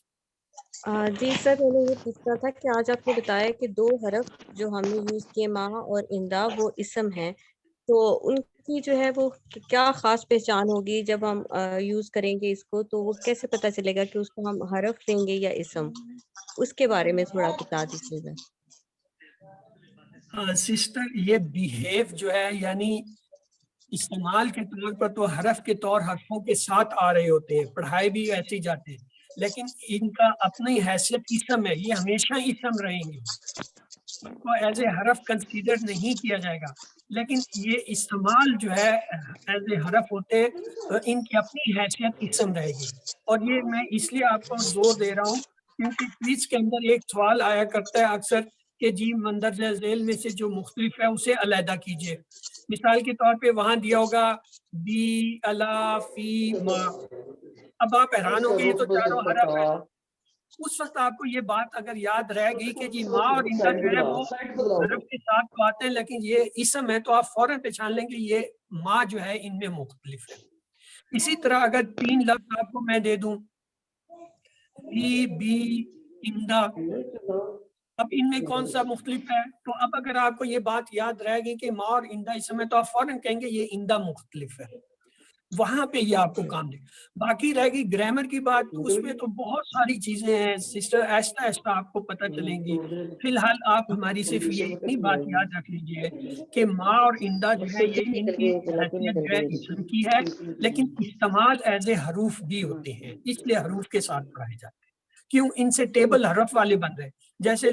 جی سر میں نے یہ پوچھنا تھا کہ آج آپ نے بتایا کہ 2 حرف جو ہم نے یوز کیے ما اور اندا وہ اسم ہیں، تو ان کی جو ہے وہ کیا خاص پہچان ہوگی جب ہم یوز کریں گے اس کو، تو وہ کیسے پتہ چلے گا کہ اس کو ہم حرف لیں گے یا اسم، اس کے بارے میں تھوڑا بتا دیجیے گا۔ سسٹر یہ بیہیو جو ہے یعنی استعمال کے طور پر تو حرف کے طور حرفوں کے ساتھ آ رہے ہوتے ہیں، پڑھائے بھی ایسے ہی جاتے ہیں، لیکن ان کا اپنی حیثیت اسم ہے، یہ ہمیشہ اسم رہیں گے، ان کو ایز اے حرف کنسیڈر نہیں کیا جائے گا، لیکن یہ استعمال جو ہے ایز اے حرف ہوتے ہیں، ان کی اپنی حیثیت اسم رہے گی۔ اور یہ میں اس لیے آپ کو زور دے رہا ہوں کیونکہ کوئز کے اندر ایک سوال آیا کرتا ہے اکثر کہ جی مندرجہ ذیل میں سے جو مختلف ہے اسے علیحدہ کیجئے۔ مثال کے طور پہ وہاں دیا ہوگا بی، الا، فی، ما، اب آپ حیران ہوں گے یہ تو چاروں حرف ہے، اس وقت آپ کو یہ بات اگر یاد رہے گی کہ جی ما اور اندا جو ہے وہ حرف کے ساتھ تو آتے ہیں لیکن یہ اسم ہے، تو آپ فوراً پہچان لیں گے یہ ما جو ہے ان میں مختلف ہے۔ اسی طرح اگر 3 لفظ آپ کو میں دے دوں فی، بی، اندا، اب ان میں کون سا مختلف ہے، تو اب اگر آپ کو یہ بات یاد رہے گی کہ ما اور اندا اسم ہے تو آپ فوراً کہیں گے یہ اندا مختلف ہے، وہاں پہ یہ آپ کو کام دے۔ باقی رہے گی گرامر کی بات، تو اس میں تو بہت ساری چیزیں ہیں سسٹر، ایسا ایسا آپ کو پتہ چلیں گی۔ فی الحال آپ ہماری صرف یہ اتنی بات یاد رکھ لیجئے کہ ما اور اندا جو ہے یہ ان کی حیثیت جو ہے اسم کی ہے، لیکن استعمال ایز اے حروف بھی ہوتے ہیں، اس لیے حروف کے ساتھ پڑھائے جاتے ہیں۔ کیوں؟ ان سے ٹیبل حرف والے بن رہے ہیں، جیسے